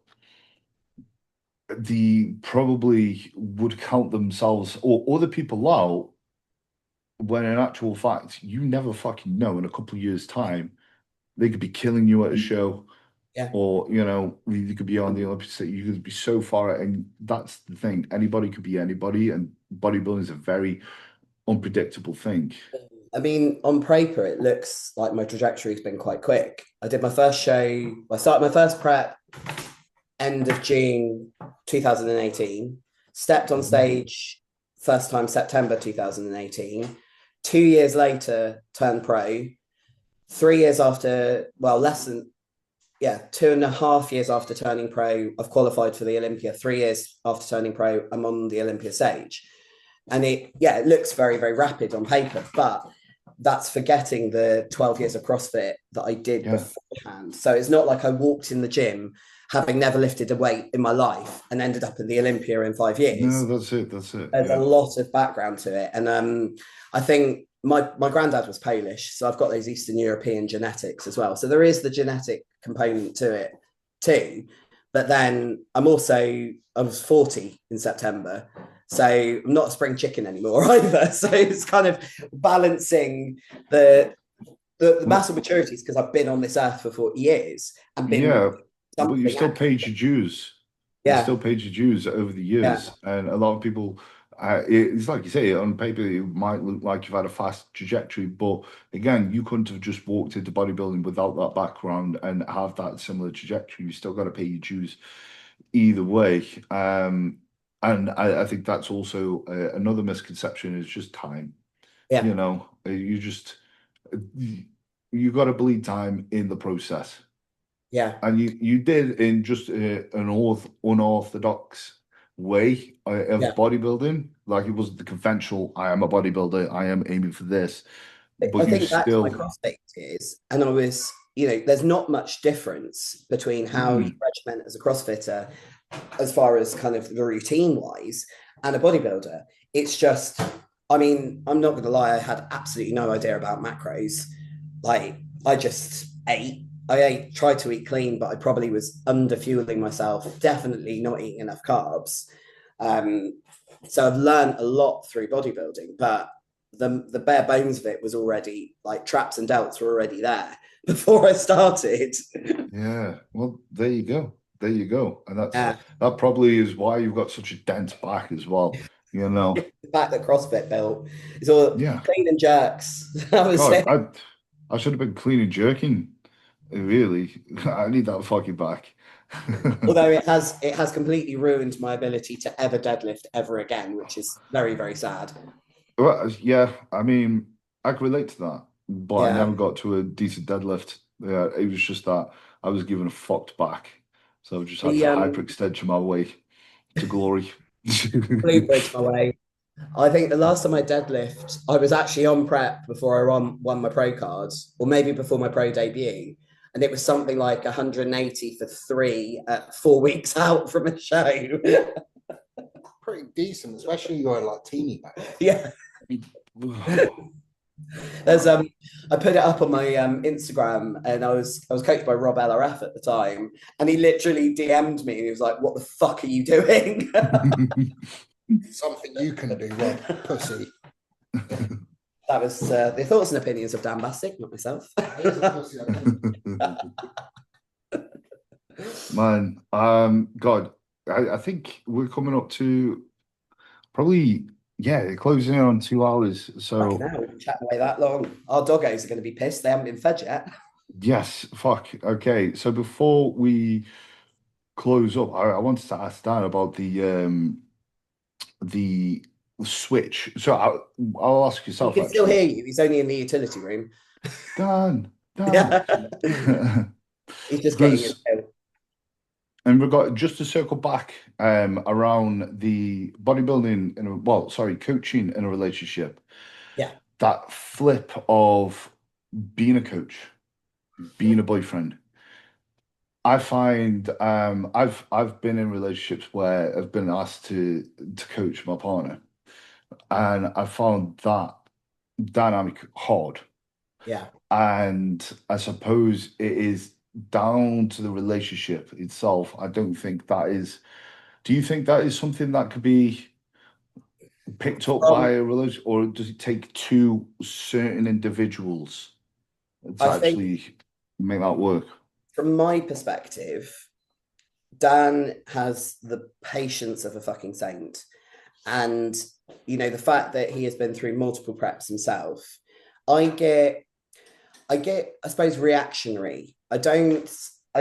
they probably would count themselves or other people out when in actual fact, you never fucking know. In a couple of years' time, they could be killing you at a show. Yeah. Or, you could be on the Olympic stage, you could be so far, and that's the thing. Anybody could be anybody, and bodybuilding is a very unpredictable thing. I mean, on paper, it looks like my trajectory has been quite quick. I did my first show, I started my first prep end of June 2018, stepped on stage first time September 2018. 2 years later, turned pro. 3 years after, well, less than, 2.5 years after turning pro, I've qualified for the Olympia. 3 years after turning pro, I'm on the Olympia stage. And it looks very, very rapid on paper, but that's forgetting the 12 years of CrossFit that I did beforehand. So it's not like I walked in the gym having never lifted a weight in my life and ended up in the Olympia in 5 years. No, that's it. There's a lot of background to it. And I think my granddad was Polish, so I've got those Eastern European genetics as well. So there is the genetic component to it too. But then I was 40 in September. So I'm not a spring chicken anymore either. So it's kind of balancing the massive maturities, because I've been on this earth for 40 years and been but you still paid your dues. You still paid your dues over the years. And a lot of people, it's like you say, on paper, it might look like you've had a fast trajectory, but again, you couldn't have just walked into bodybuilding without that background and have that similar trajectory. You still got to pay your dues either way. And I think that's also another misconception, is just time. Yeah. You know, you got to bleed time in the process. Yeah. And you did in just an unorthodox way of bodybuilding. Like, it wasn't the conventional, I am a bodybuilder, I am aiming for this. But I think back to my CrossFit years, and I was, there's not much difference between how you regiment as a CrossFitter, as far as kind of the routine wise, and a bodybuilder. It's just, I mean, I'm not going to lie, I had absolutely no idea about macros. Like, I just ate. Tried to eat clean, but I probably was underfueling myself, definitely not eating enough carbs. So I've learned a lot through bodybuilding, but the bare bones of it was already, like, traps and delts were already there before I started. Yeah, well, there you go. And that probably is why you've got such a dense back as well. The back that CrossFit built is all clean and jerks. I should have been clean and jerking. Really, I need that fucking back. Although it has completely ruined my ability to ever deadlift ever again, which is very, very sad. Well, yeah, I mean, I can relate to that, but I never got to a decent deadlift. Yeah, it was just that I was given a fucked back, so I just had to hyperextension my way to glory. Bridge my way. I think the last time I deadlift, I was actually on prep before I won my pro cards, or maybe before my pro debut. And it was something like 180 for 3 at 4 weeks out from a show. Pretty decent, especially you're like teeny back. Yeah. There's I put it up on my Instagram, and I was coached by Rob LRF at the time, and he literally DM'd me and he was like, "What the fuck are you doing?" Something you can do, Rob, pussy. That was the thoughts and opinions of Dan Bastick, not myself. Man, God, I think we're coming up to probably, closing in on 2 hours. So now we've been chatting away that long. Our doggos are going to be pissed. They haven't been fed yet. Yes, fuck. Okay, so before we close up, I wanted to ask Dan about the switch. So I'll ask yourself. He can still hear you. He's only in the utility room. Dan. He's just getting his pill. And we've got, just to circle back around the bodybuilding coaching in a relationship. Yeah. That flip of being a coach, being a boyfriend. I find I've been in relationships where I've been asked to coach my partner, and I found that dynamic hard. Yeah. And I suppose it is down to the relationship itself. I don't think that is. Do you think that is something that could be picked up by a relationship, or does it take 2 certain individuals to actually make that work? From my perspective, Dan has the patience of a fucking saint. And, the fact that he has been through multiple preps himself, I get, I suppose, reactionary. I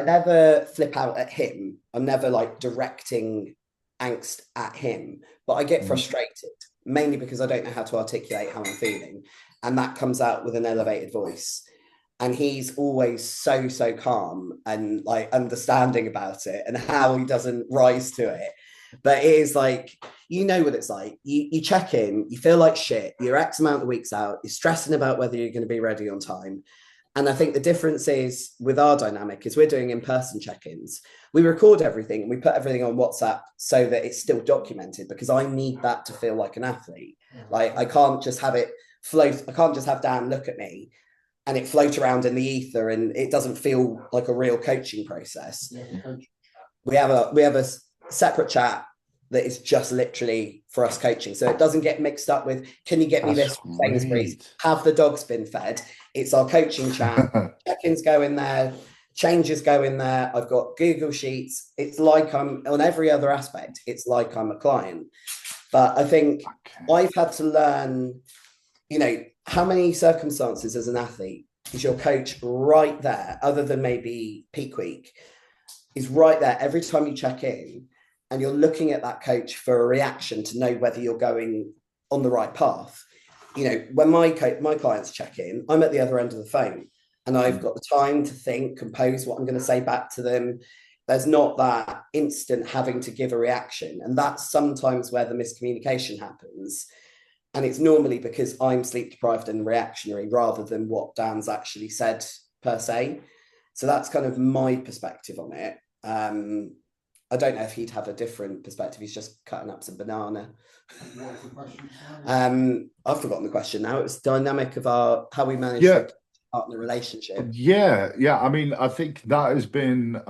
never flip out at him. I'm never like directing angst at him, but I get frustrated, mainly because I don't know how to articulate how I'm feeling. And that comes out with an elevated voice. And he's always so calm and like understanding about it, and how he doesn't rise to it. But it is like, what it's like. You check in, you feel like shit, you're X amount of weeks out, you're stressing about whether you're going to be ready on time. And I think the difference is with our dynamic is we're doing in-person check-ins. We record everything and we put everything on WhatsApp so that it's still documented, because I need that to feel like an athlete. Like, I can't just have it float. I can't just have Dan look at me and it float around in the ether, and it doesn't feel like a real coaching process. We have a separate chat that is just literally for us coaching, so it doesn't get mixed up with, can you get me this from Sainsbury's? Have the dogs been fed? It's our coaching chat. Check-ins go in there, changes go in there. I've got Google Sheets. It's like I'm on every other aspect. It's like I'm a client. But I think I've had to learn, how many circumstances as an athlete is your coach right there, other than maybe peak week, is right there every time you check in, and you're looking at that coach for a reaction to know whether you're going on the right path. When my clients check in, I'm at the other end of the phone, and I've got the time to think, compose what I'm going to say back to them. There's not that instant having to give a reaction. And that's sometimes where the miscommunication happens. And it's normally because I'm sleep deprived and reactionary rather than what Dan's actually said per se. So that's kind of my perspective on it. I don't know if he'd have a different perspective. He's just cutting up some banana. What was the question? I've forgotten the question now. It was dynamic of how we manage the partner relationship. Yeah. I mean, I think that has been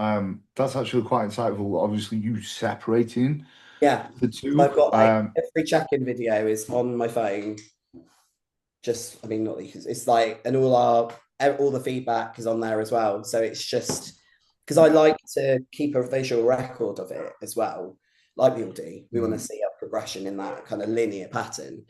that's actually quite insightful. Obviously, you separating the two. I've got every check-in video is on my phone. Not because it's like, and all the feedback is on there as well. So it's just because I like to keep a visual record of it as well, like we all do. We want to see a progression in that kind of linear pattern.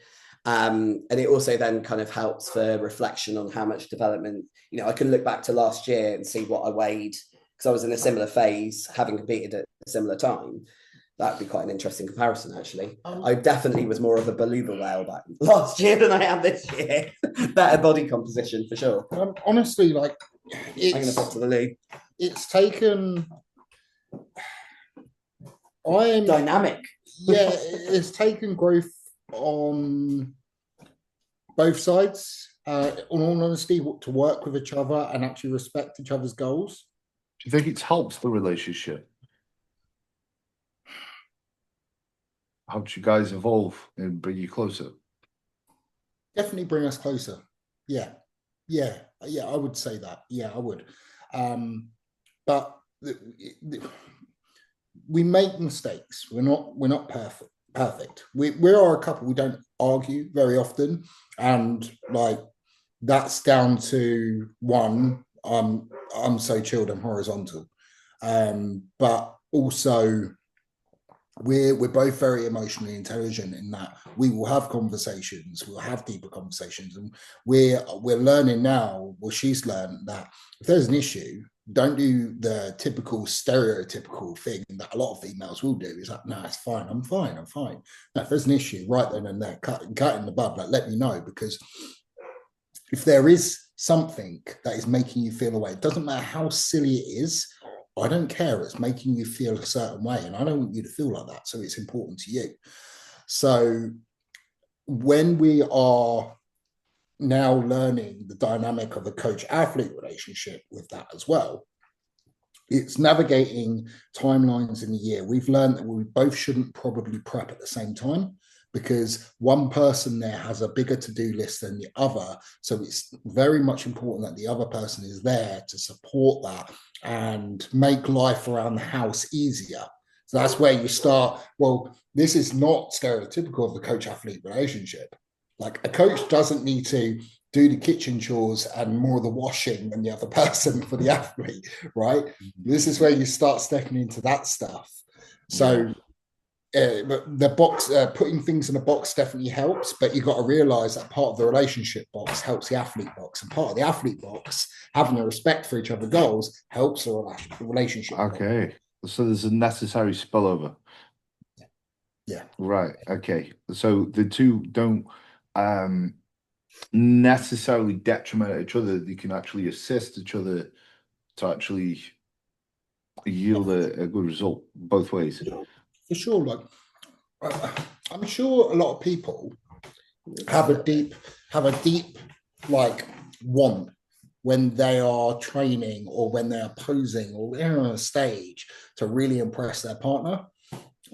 And it also then kind of helps for reflection on how much development, I can look back to last year and see what I weighed, because I was in a similar phase, having competed at a similar time. That'd be quite an interesting comparison, actually. I definitely was more of a beluga whale back last year than I am this year. Better body composition for sure. Honestly, I'm going to put to the loo. It's taken. Dynamic. Yeah, it's taken growth on both sides. On all honesty, to work with each other and actually respect each other's goals. Do you think it's helped the relationship? Helped you guys evolve and bring you closer? Definitely bring us closer. Yeah, I would say that. Yeah, I would. But we make mistakes. We're not perfect. We are a couple. We don't argue very often, and like that's down to one. I'm so chilled. I'm horizontal, but also we're both very emotionally intelligent in that we will have conversations. We'll have deeper conversations, and we're learning now. Well, she's learned that if there's an issue, don't do the typical stereotypical thing that a lot of females will do. Is like, no, it's fine. I'm fine. No, if there's an issue, right then and there, cut in the bud. Like, let me know, because if there is something that is making you feel away, it doesn't matter how silly it is. I don't care. It's making you feel a certain way, and I don't want you to feel like that. So it's important to you. So when we are now learning the dynamic of a coach-athlete relationship with that as well, it's navigating timelines in the year. We've learned that we both shouldn't probably prep at the same time, because one person there has a bigger to-do list than the other. So it's very much important that the other person is there to support that and make life around the house easier. So that's where you start. Well, this is not stereotypical of the coach-athlete relationship. Like, a coach doesn't need to do the kitchen chores and more of the washing than the other person for the athlete, right? This is where you start stepping into that stuff. So but the box, putting things in a box definitely helps, but you've got to realize that part of the relationship box helps the athlete box, and part of the athlete box, having a respect for each other's goals, helps the relationship. Okay, so there's a necessary spillover. Yeah. Right. Okay. So the two don't necessarily detriment each other. They can actually assist each other to actually yield a good result both ways. For sure. Like, I'm sure a lot of people have a deep like want when they are training or when they are posing or they're on a stage to really impress their partner.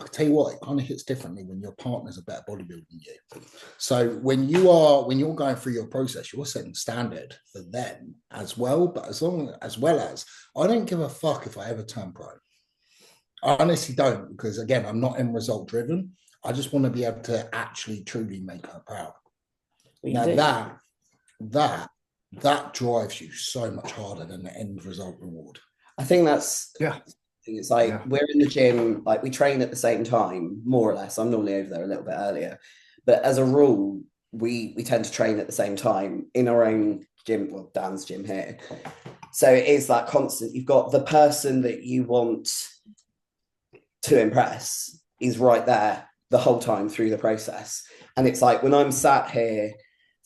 I tell you what, it kind of hits differently when your partner's a better bodybuilder than you. So when you're going through your process, you're setting standard for them as well. But as well as I don't give a fuck if I ever turn pro. I honestly don't, because again, I'm not end result driven. I just want to be able to actually truly make her proud. Now that drives you so much harder than the end result reward. I think that's Yeah. it's like we're in the gym, like we train at the same time, more or less. I'm normally over there a little bit earlier, but as a rule, we tend to train at the same time in our own gym. Well, Dan's gym here, so it is that constant. You've got the person that you want to impress is right there the whole time through the process, and it's like when I'm sat here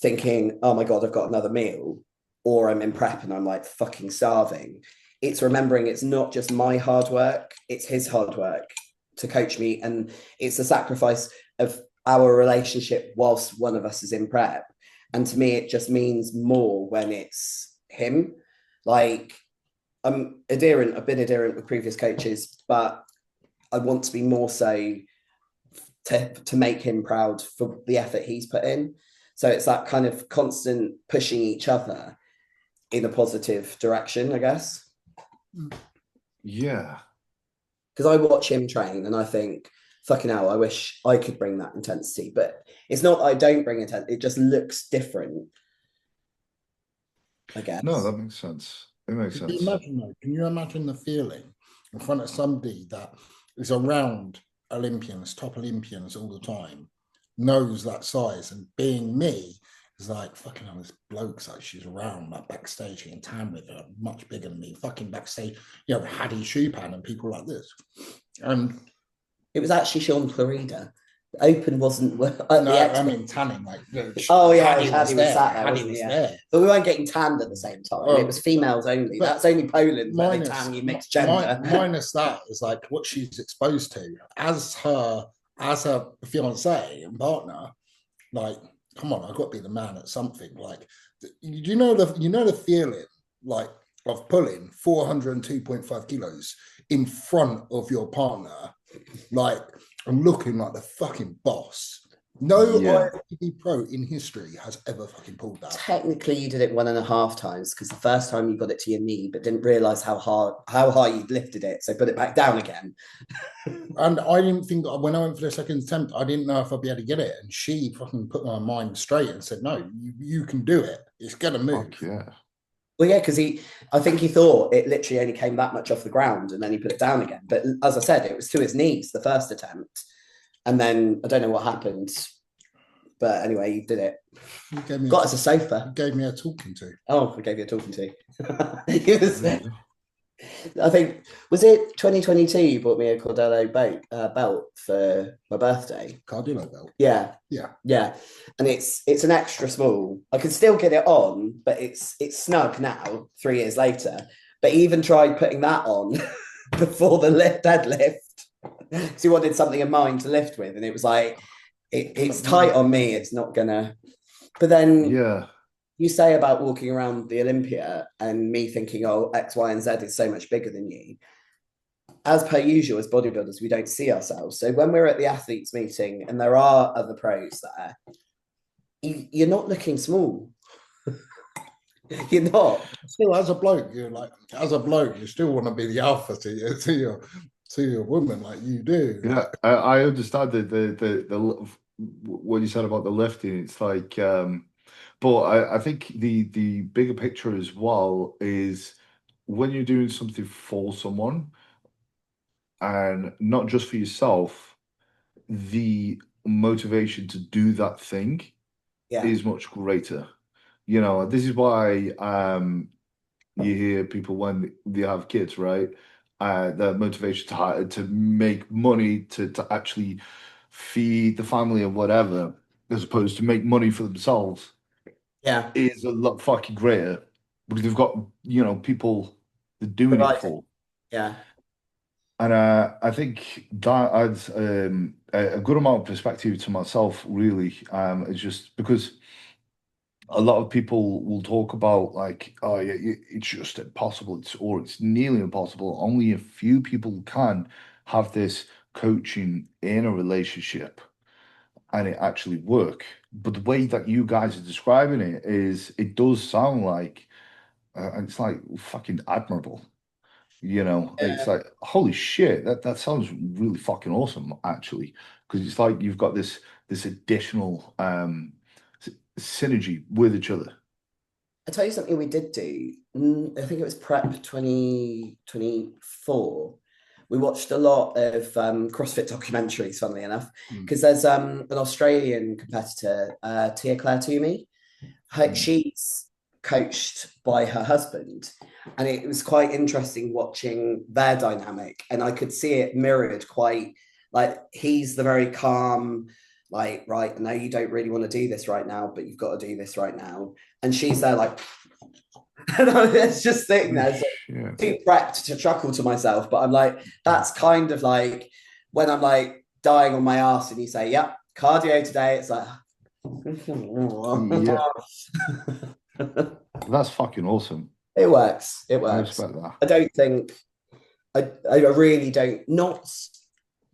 thinking, oh my god, I've got another meal, or I'm in prep and I'm like fucking starving. It's remembering it's not just my hard work, it's his hard work to coach me. And it's a sacrifice of our relationship whilst one of us is in prep. And to me, it just means more when it's him. Like, I'm adherent, I've been adherent with previous coaches, but I want to be more so to make him proud for the effort he's put in. So it's that kind of constant pushing each other in a positive direction, I guess. Yeah. Because I watch him train and I think, fucking hell, I wish I could bring that intensity. But it's not I don't bring intensity, it just looks different, I guess. No, that makes sense. It makes sense. Can you imagine the feeling in front of somebody that is around Olympians, top Olympians all the time, knows that size, and being me is like, fucking hell, this bloke's like, she's around like backstage in town with her, much bigger than me, fucking backstage, Hadi Shupan and people like this. And it was actually Sean Florida. The Open wasn't tanning, like, oh yeah, Hadi was sat there, Hadi was there. But we weren't getting tanned at the same time. It was females only. That's only Poland where they tan you mixed gender. Minus that is like what she's exposed to as her fiance and partner. Like, come on, I've got to be the man at something. Like, you know the feeling like of pulling 402.5 kilos in front of your partner, like, and looking like the fucking boss. No IFBB pro in history has ever fucking pulled that. Technically, you did it 1.5 times because the first time you got it to your knee, but didn't realize how high you'd lifted it, so put it back down again. And I didn't think, when I went for the second attempt, I didn't know if I'd be able to get it. And she fucking put my mind straight and said, "No, you can do it. It's gonna move." Fuck yeah. Well, yeah, because I think he thought it literally only came that much off the ground, and then he put it down again. But as I said, it was to his knees the first attempt. And then I don't know what happened, but anyway, he did it. Got us a sofa. He gave me a talking to. Oh, I gave you a talking to. I think, was it 2022 you bought me a Cordello belt for my birthday? Cardillo belt? Yeah. And it's an extra small. I can still get it on, but it's snug now, 3 years later. But he even tried putting that on before the deadlift. So he wanted something of mine to lift with, and it was like, it's tight on me, it's not gonna. But then you say about walking around the Olympia and me thinking, oh, X, Y, and Z is so much bigger than you. As per usual, as bodybuilders, we don't see ourselves. So when we're at the athletes meeting and there are other pros there, you're not looking small. You're not. Still, as a bloke, you still want to be the alpha to your woman, like you do. Yeah, I understand the what you said about the lifting. It's like, but I think the bigger picture as well is when you're doing something for someone and not just for yourself, the motivation to do that thing is much greater. This is why you hear people when they have kids, right? The motivation to make money to actually feed the family or whatever, as opposed to make money for themselves, is a lot fucking greater because they've got people they're doing it for. Yeah. And I think that adds a good amount of perspective to myself, really. It's just because a lot of people will talk about like, oh yeah, it's just impossible, it's nearly impossible. Only a few people can have this coaching in a relationship and it actually work. But the way that you guys are describing it is, it does sound like, and it's like fucking admirable. You know, it's like, holy shit, that sounds really fucking awesome, actually. Because it's like you've got this additional synergy with each other. I'll tell you something we did do. I think it was Prep 2024. We watched a lot of CrossFit documentaries, funnily enough, because there's an Australian competitor, Tia Claire Toomey. She's coached by her husband, and it was quite interesting watching their dynamic. And I could see it mirrored quite, like, he's the very calm, like, right, I know you don't really want to do this right now, but you've got to do this right now. And she's there like, and I was just sitting there too prepped to chuckle to myself. But I'm like, that's kind of like when I'm like dying on my ass and you say, yep, cardio today. It's like, That's fucking awesome. It works. It works. I respect that. I don't think, I really don't, not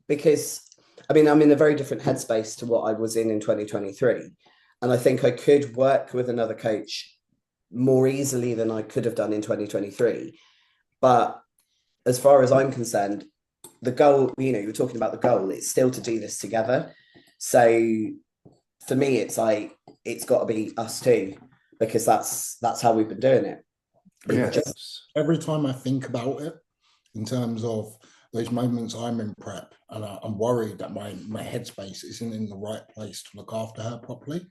because, I mean, I'm in a very different headspace to what I was in 2023. And I think I could work with another coach more easily than I could have done in 2023. But as far as I'm concerned, the goal, you know, you're talking about the goal, it's still to do this together. So for me, it's like, it's got to be us two, because that's how we've been doing it. Every time I think about it, in terms of those moments I'm in prep and I'm worried that my headspace isn't in the right place to look after her properly,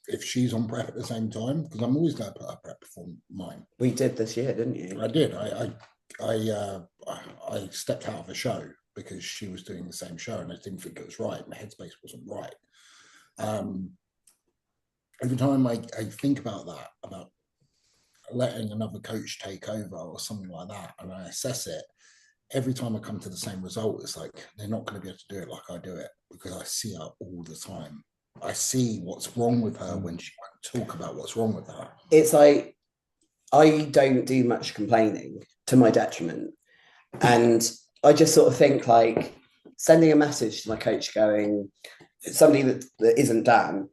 if she's on prep at the same time, because I'm always going to put her prep before mine. We did this year, didn't you? I did. I stepped out of a show because she was doing the same show and I didn't think it was right. My headspace wasn't right. Every time I think about that, about letting another coach take over or something like that, and I assess it, every time I come to the same result, it's like they're not going to be able to do it like I do it, because I see her all the time. I see what's wrong with her when she won't talk about what's wrong with her. It's like, I don't do much complaining, to my detriment. And I just sort of think, like, sending a message to my coach going, somebody that isn't Dan,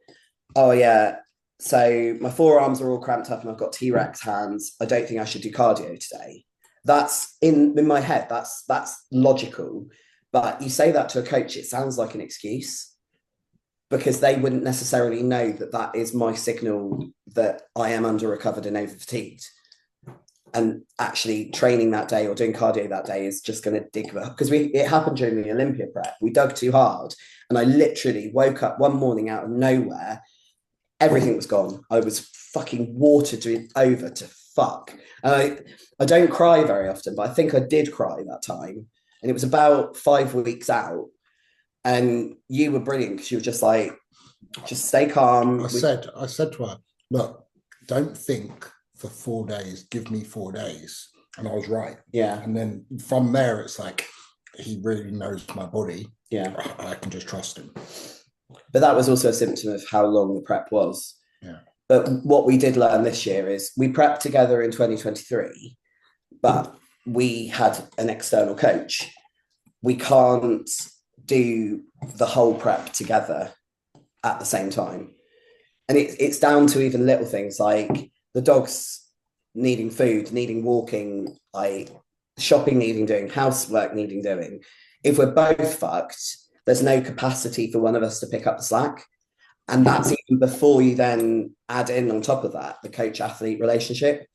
oh yeah, so my forearms are all cramped up and I've got T-Rex hands, I don't think I should do cardio today. That's in my head, that's logical. But you say that to a coach, it sounds like an excuse, because they wouldn't necessarily know that that is my signal that I am under recovered and over fatigued. And actually training that day or doing cardio that day is just going to dig up, because it happened during the Olympia prep. We dug too hard and I literally woke up one morning out of nowhere, everything was gone. I was fucking watered over to fuck. And I don't cry very often, but I think I did cry that time. And it was about 5 weeks out. And you were brilliant, because you were just like, just stay calm. I said to her, look, don't think for 4 days, give me 4 days. And I was right. Yeah. And then from there, it's like, he really knows my body. Yeah. I can just trust him. But that was also a symptom of how long the prep was. Yeah. But what we did learn this year is we prepped together in 2023, but we had an external coach. We can't do the whole prep together at the same time. And it's down to even little things like the dogs needing food, needing walking, like shopping needing doing, housework needing doing. If we're both fucked, there's no capacity for one of us to pick up the slack. And that's even before you then add in on top of that the coach-athlete relationship.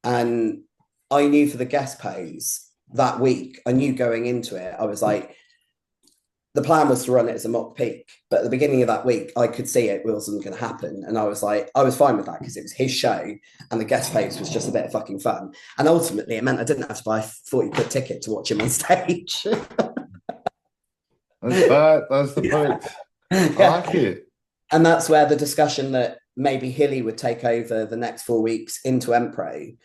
And I knew for the guest pose that week, I knew going into it, I was like, the plan was to run it as a mock peak, but at the beginning of that week, I could see it wasn't going to happen. And I was like, I was fine with that because it was his show and the guest post was just a bit of fucking fun. And ultimately, it meant I didn't have to buy a 40 quid ticket to watch him on stage. That's the point. I like it. And that's where the discussion that maybe Hilly would take over the next 4 weeks into Empro.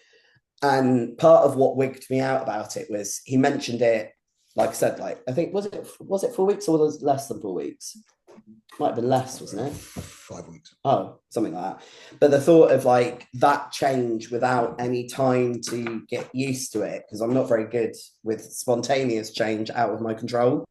And part of what wigged me out about it was he mentioned it, like I said, like, I think, was it 4 weeks or was it less than 4 weeks? Might have been less, wasn't it? 5 weeks. Oh, something like that. But the thought of like that change without any time to get used to it, because I'm not very good with spontaneous change out of my control.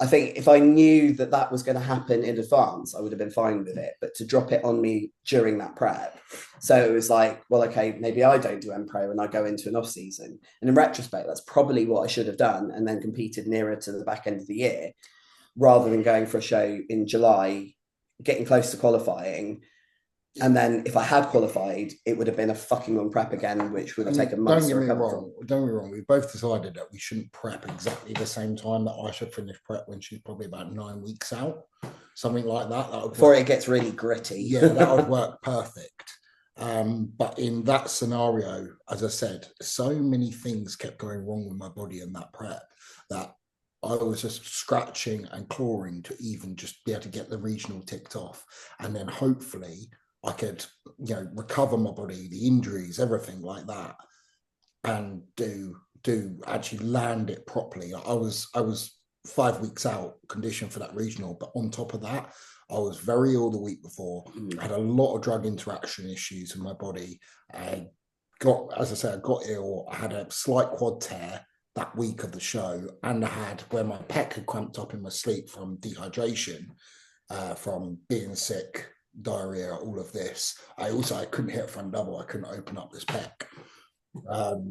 I think if I knew that that was going to happen in advance, I would have been fine with it. But to drop it on me during that prep, so it was like, well, okay, maybe I don't do M-Pro and I go into an off season. And in retrospect, that's probably what I should have done, and then competed nearer to the back end of the year, rather than going for a show in July, getting close to qualifying. And then if I had qualified, it would have been a fucking long prep again, which would have taken months to recover from. Don't get me wrong. We both decided that we shouldn't prep exactly the same time, that I should finish prep when she's probably about 9 weeks out, something like that. That would Before it gets really gritty. Yeah, that would work perfect. But in that scenario, as I said, so many things kept going wrong with my body in that prep that I was just scratching and clawing to even just be able to get the regional ticked off. And then hopefully I could, recover my body, the injuries, everything like that, and do actually land it properly. I was 5 weeks out, conditioned for that regional, but on top of that, I was very ill the week before. I had a lot of drug interaction issues in my body. I got ill. I had a slight quad tear that week of the show, and I had where my pec had cramped up in my sleep from dehydration, from being sick, diarrhea, all of this. I couldn't hit a front double. I couldn't open up this pec.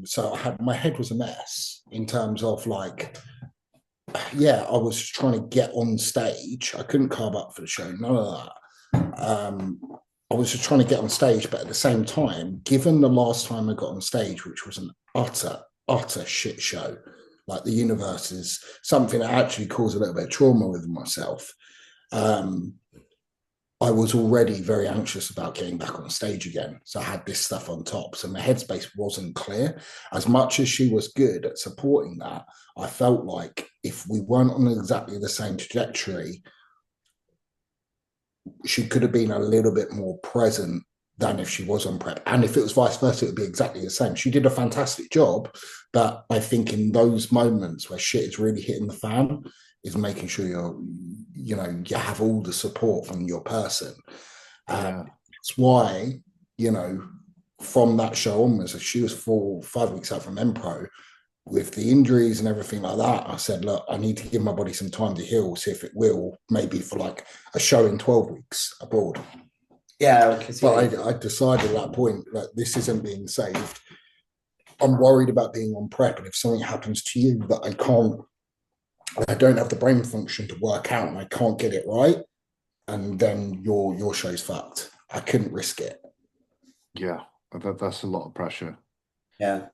So my head was a mess in terms of I was trying to get on stage. I couldn't carb up for the show, none of that. I was just trying to get on stage, but at the same time, given the last time I got on stage, which was an utter shit show, like the universe is something that actually caused a little bit of trauma with myself. I was already very anxious about getting back on stage again. So I had this stuff on top. So my headspace wasn't clear. As much as she was good at supporting that, I felt like if we weren't on exactly the same trajectory, she could have been a little bit more present than if she was on prep. And if it was vice versa, it would be exactly the same. She did a fantastic job. But I think in those moments where shit is really hitting the fan, is making sure you have all the support from your person. That's why, from that show onwards, she was 5 weeks out from M-Pro with the injuries and everything like that. I said, look, I need to give my body some time to heal, see if it will, maybe for like a show in 12 weeks abroad. Yeah. But I decided at that point that this isn't being saved. I'm worried about being on prep, and if something happens to you that I don't have the brain function to work out and I can't get it right, and then your show's fucked. I couldn't risk it. Yeah, that's a lot of pressure. Yeah.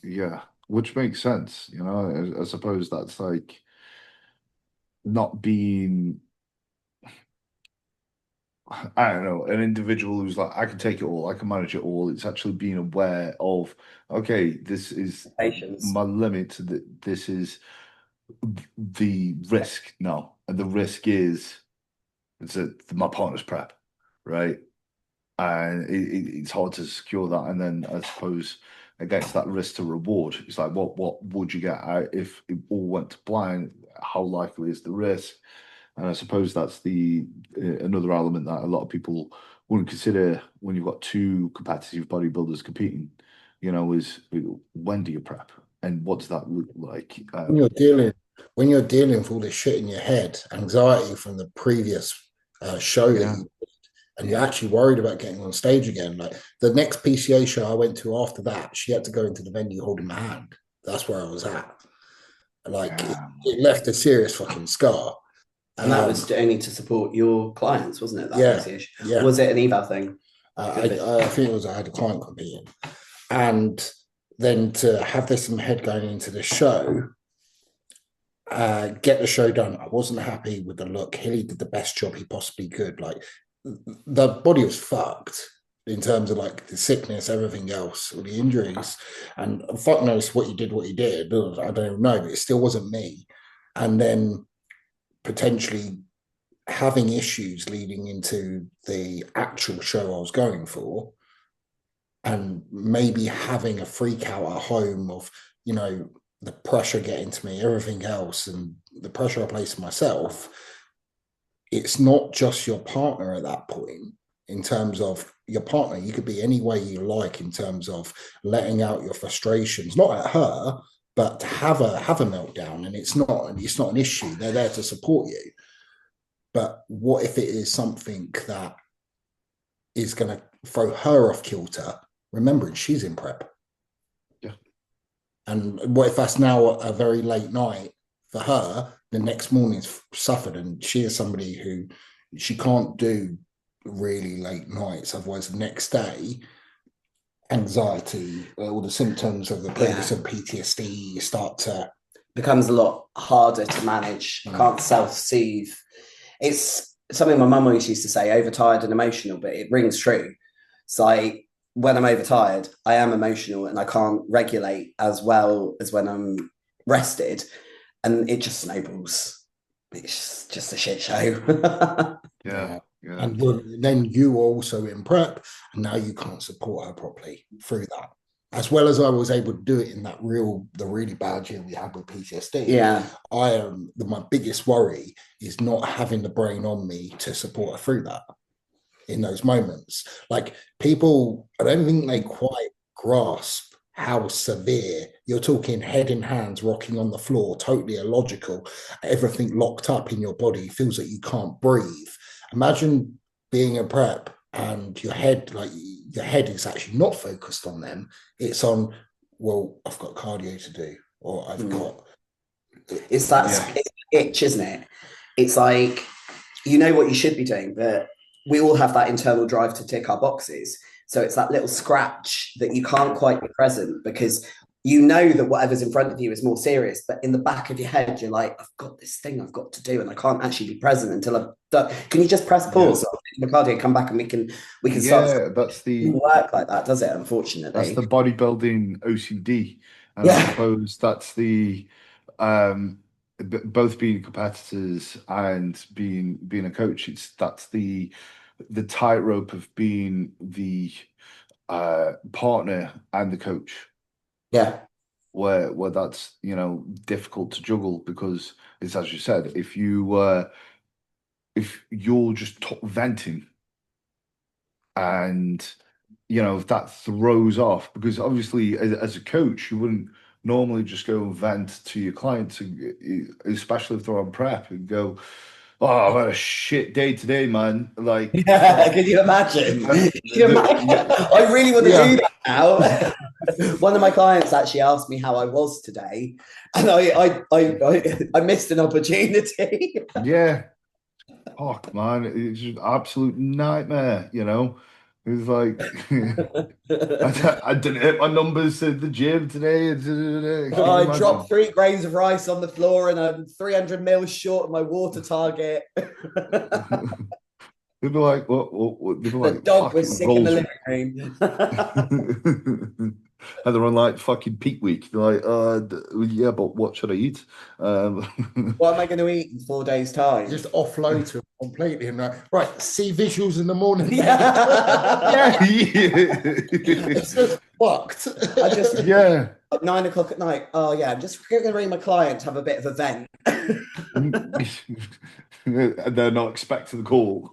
Yeah, which makes sense. I suppose that's like not being, I don't know, an individual who's like, I can take it all, I can manage it all. It's actually being aware of, okay, this is my limit. This is the risk now, and the risk is my partner's prep, right? And it's hard to secure that. And then I suppose against that risk to reward, it's like, what would you get out if it all went to plan? How likely is the risk? And I suppose that's another element that a lot of people wouldn't consider when you've got two competitive bodybuilders competing. Is when do you prep, and what does that look like? When you're dealing with all this shit in your head, anxiety from the previous show that you did, and you're actually worried about getting on stage again. Like the next PCA show I went to after that, she had to go into the venue holding my hand. That's where I was at. Like it left a serious fucking scar. And that was only to support your clients, wasn't it? That PCA show? Yeah. Was it an eval thing? I think it was. I had a client competing, and then to have this in my head going into the show. Get the show done. I wasn't happy with the look. Hilly did the best job he possibly could. Like the body was fucked in terms of like the sickness, everything else, all the injuries, and fuck knows what he did. I don't even know, but it still wasn't me. And then potentially having issues leading into the actual show I was going for, and maybe having a freak out at home of the pressure getting to me, everything else, and the pressure I place on myself. It's not just your partner at that point. In terms of your partner, you could be any way you like in terms of letting out your frustrations, not at her, but to have a meltdown, and it's not an issue. They're there to support you. But what if it is something that is going to throw her off kilter, remembering she's in prep? Yeah. And what if that's now a very late night for her? The next morning's suffered, and she is somebody who she can't do really late nights. Otherwise, the next day, anxiety, all the symptoms of the previous of PTSD start to becomes a lot harder to manage. Can't self-soothe. It's something my mum always used to say, overtired and emotional, but it rings true. It's like when I'm overtired, I am emotional and I can't regulate as well as when I'm rested. And it just snowballs. It's just a shit show. Yeah. And then you are also in prep, and now you can't support her properly through that. As well as I was able to do it in the really bad year we had with PTSD. Yeah. My biggest worry is not having the brain on me to support her through that in those moments. Like, people, I don't think they quite grasp how severe. You're talking head in hands, rocking on the floor, totally illogical, everything locked up in your body, feels like you can't breathe. Imagine being a prep and your head is actually not focused on them. It's on, well, I've got cardio to do, or I've got. It's that itch, isn't it? It's like, you know what you should be doing, but we all have that internal drive to tick our boxes. So it's that little scratch that you can't quite be present, because you know that whatever's in front of you is more serious, but in the back of your head, you're like, I've got this thing I've got to do, and I can't actually be present until I've done. Can you just press pause? Yeah. Cardio, come back, and we can start. Yeah, that's the work like that, does it? Unfortunately, that's the bodybuilding OCD, and yeah. I suppose that's the both being competitors and being a coach. That's the tightrope of being the partner and the coach. Yeah. Where that's difficult to juggle, because it's, as you said, if you're just venting, and if that throws off, because obviously as a coach you wouldn't normally just go and vent to your clients, especially if they're on prep, and go, oh, I've had a shit day today, man. Like, can you imagine? I really want to do that now. One of my clients actually asked me how I was today, and I missed an opportunity. Yeah. Fuck, man, it's just an absolute nightmare. It's like I didn't hit my numbers at the gym today. I dropped 3 grains of rice on the floor, and I'm 300 mils short of my water target. They'd be like, what? They'd be like, the dog was sick in the living room. And they're on like fucking peak week. They're like, yeah, but what should I eat? What am I going to eat in 4 days' time? Just offload to it completely, and right, see visuals in the morning. Yeah. It's just fucked. At 9 o'clock at night. Oh yeah, I'm just going to ring my client to have a bit of a vent. And they're not expecting the call.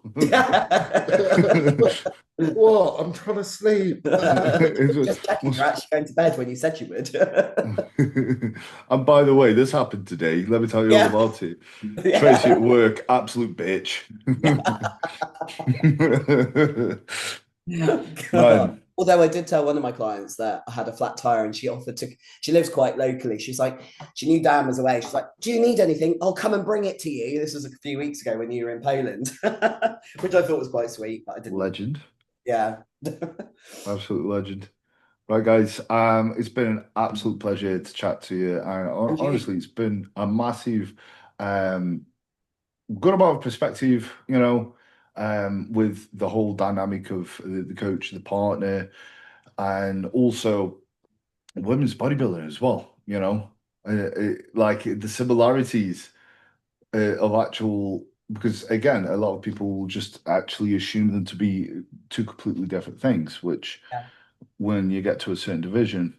What? I'm trying to sleep. Just checking you're actually going to bed when you said you would. And by the way, this happened today. Let me tell you all about it. Tracy at work, absolute bitch. Although I did tell one of my clients that I had a flat tire, and she lives quite locally. She's like, she knew Dan was away. She's like, do you need anything? I'll come and bring it to you. This was a few weeks ago when you were in Poland, which I thought was quite sweet, but I didn't. Legend. Yeah. Absolute legend. Right, guys. It's been an absolute pleasure to chat to you. And honestly, it's been a massive, good amount of perspective, with the whole dynamic of the coach, the partner, and also women's bodybuilding as well. Like the similarities of actual. Because again, a lot of people will just actually assume them to be two completely different things, which when you get to a certain division,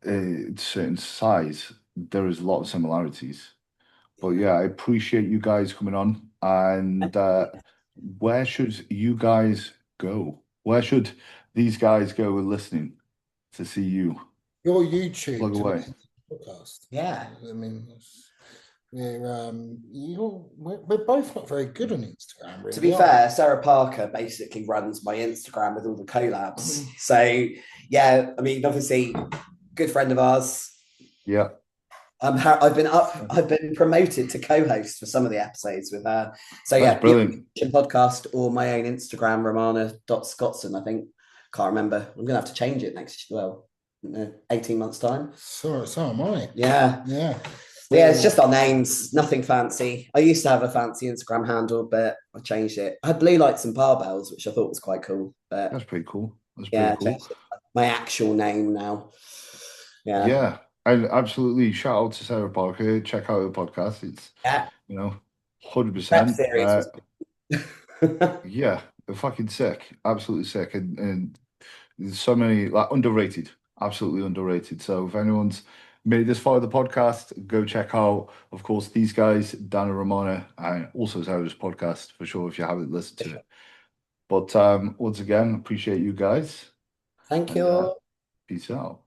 certain size, there is a lot of similarities. But yeah, I appreciate you guys coming on. And where should you guys go? Where should these guys go listening to see you? Your YouTube. Plug away. podcast. Yeah. I mean, we're both not very good on Instagram, really. To be fair, Sarah Parker basically runs my Instagram with all the collabs. So yeah, I mean, obviously, good friend of ours. Yeah. I've been promoted to co-host for some of the episodes with her. So That's yeah, brilliant. Podcast or my own Instagram, Romana.Skotzen, I think. Can't remember. I'm gonna have to change it next 18 months time. So am I. Yeah. Yeah. Yeah, it's just our names, nothing fancy. I used to have a fancy Instagram handle, but I changed it. I had blue lights and barbells, which I thought was quite cool. But That's pretty cool. yeah, my actual name now. Yeah. Yeah. And absolutely shout out to Sarah Parker. Check out her podcast. It's 100%. Yeah, they're fucking sick. Absolutely sick. And there's so many underrated, absolutely underrated. So if anyone's made this far of the podcast, go check out, of course, these guys, Dan and Romana, and also Sarah's podcast for sure if you haven't listened to it. But once again, appreciate you guys. Thank you. Peace out.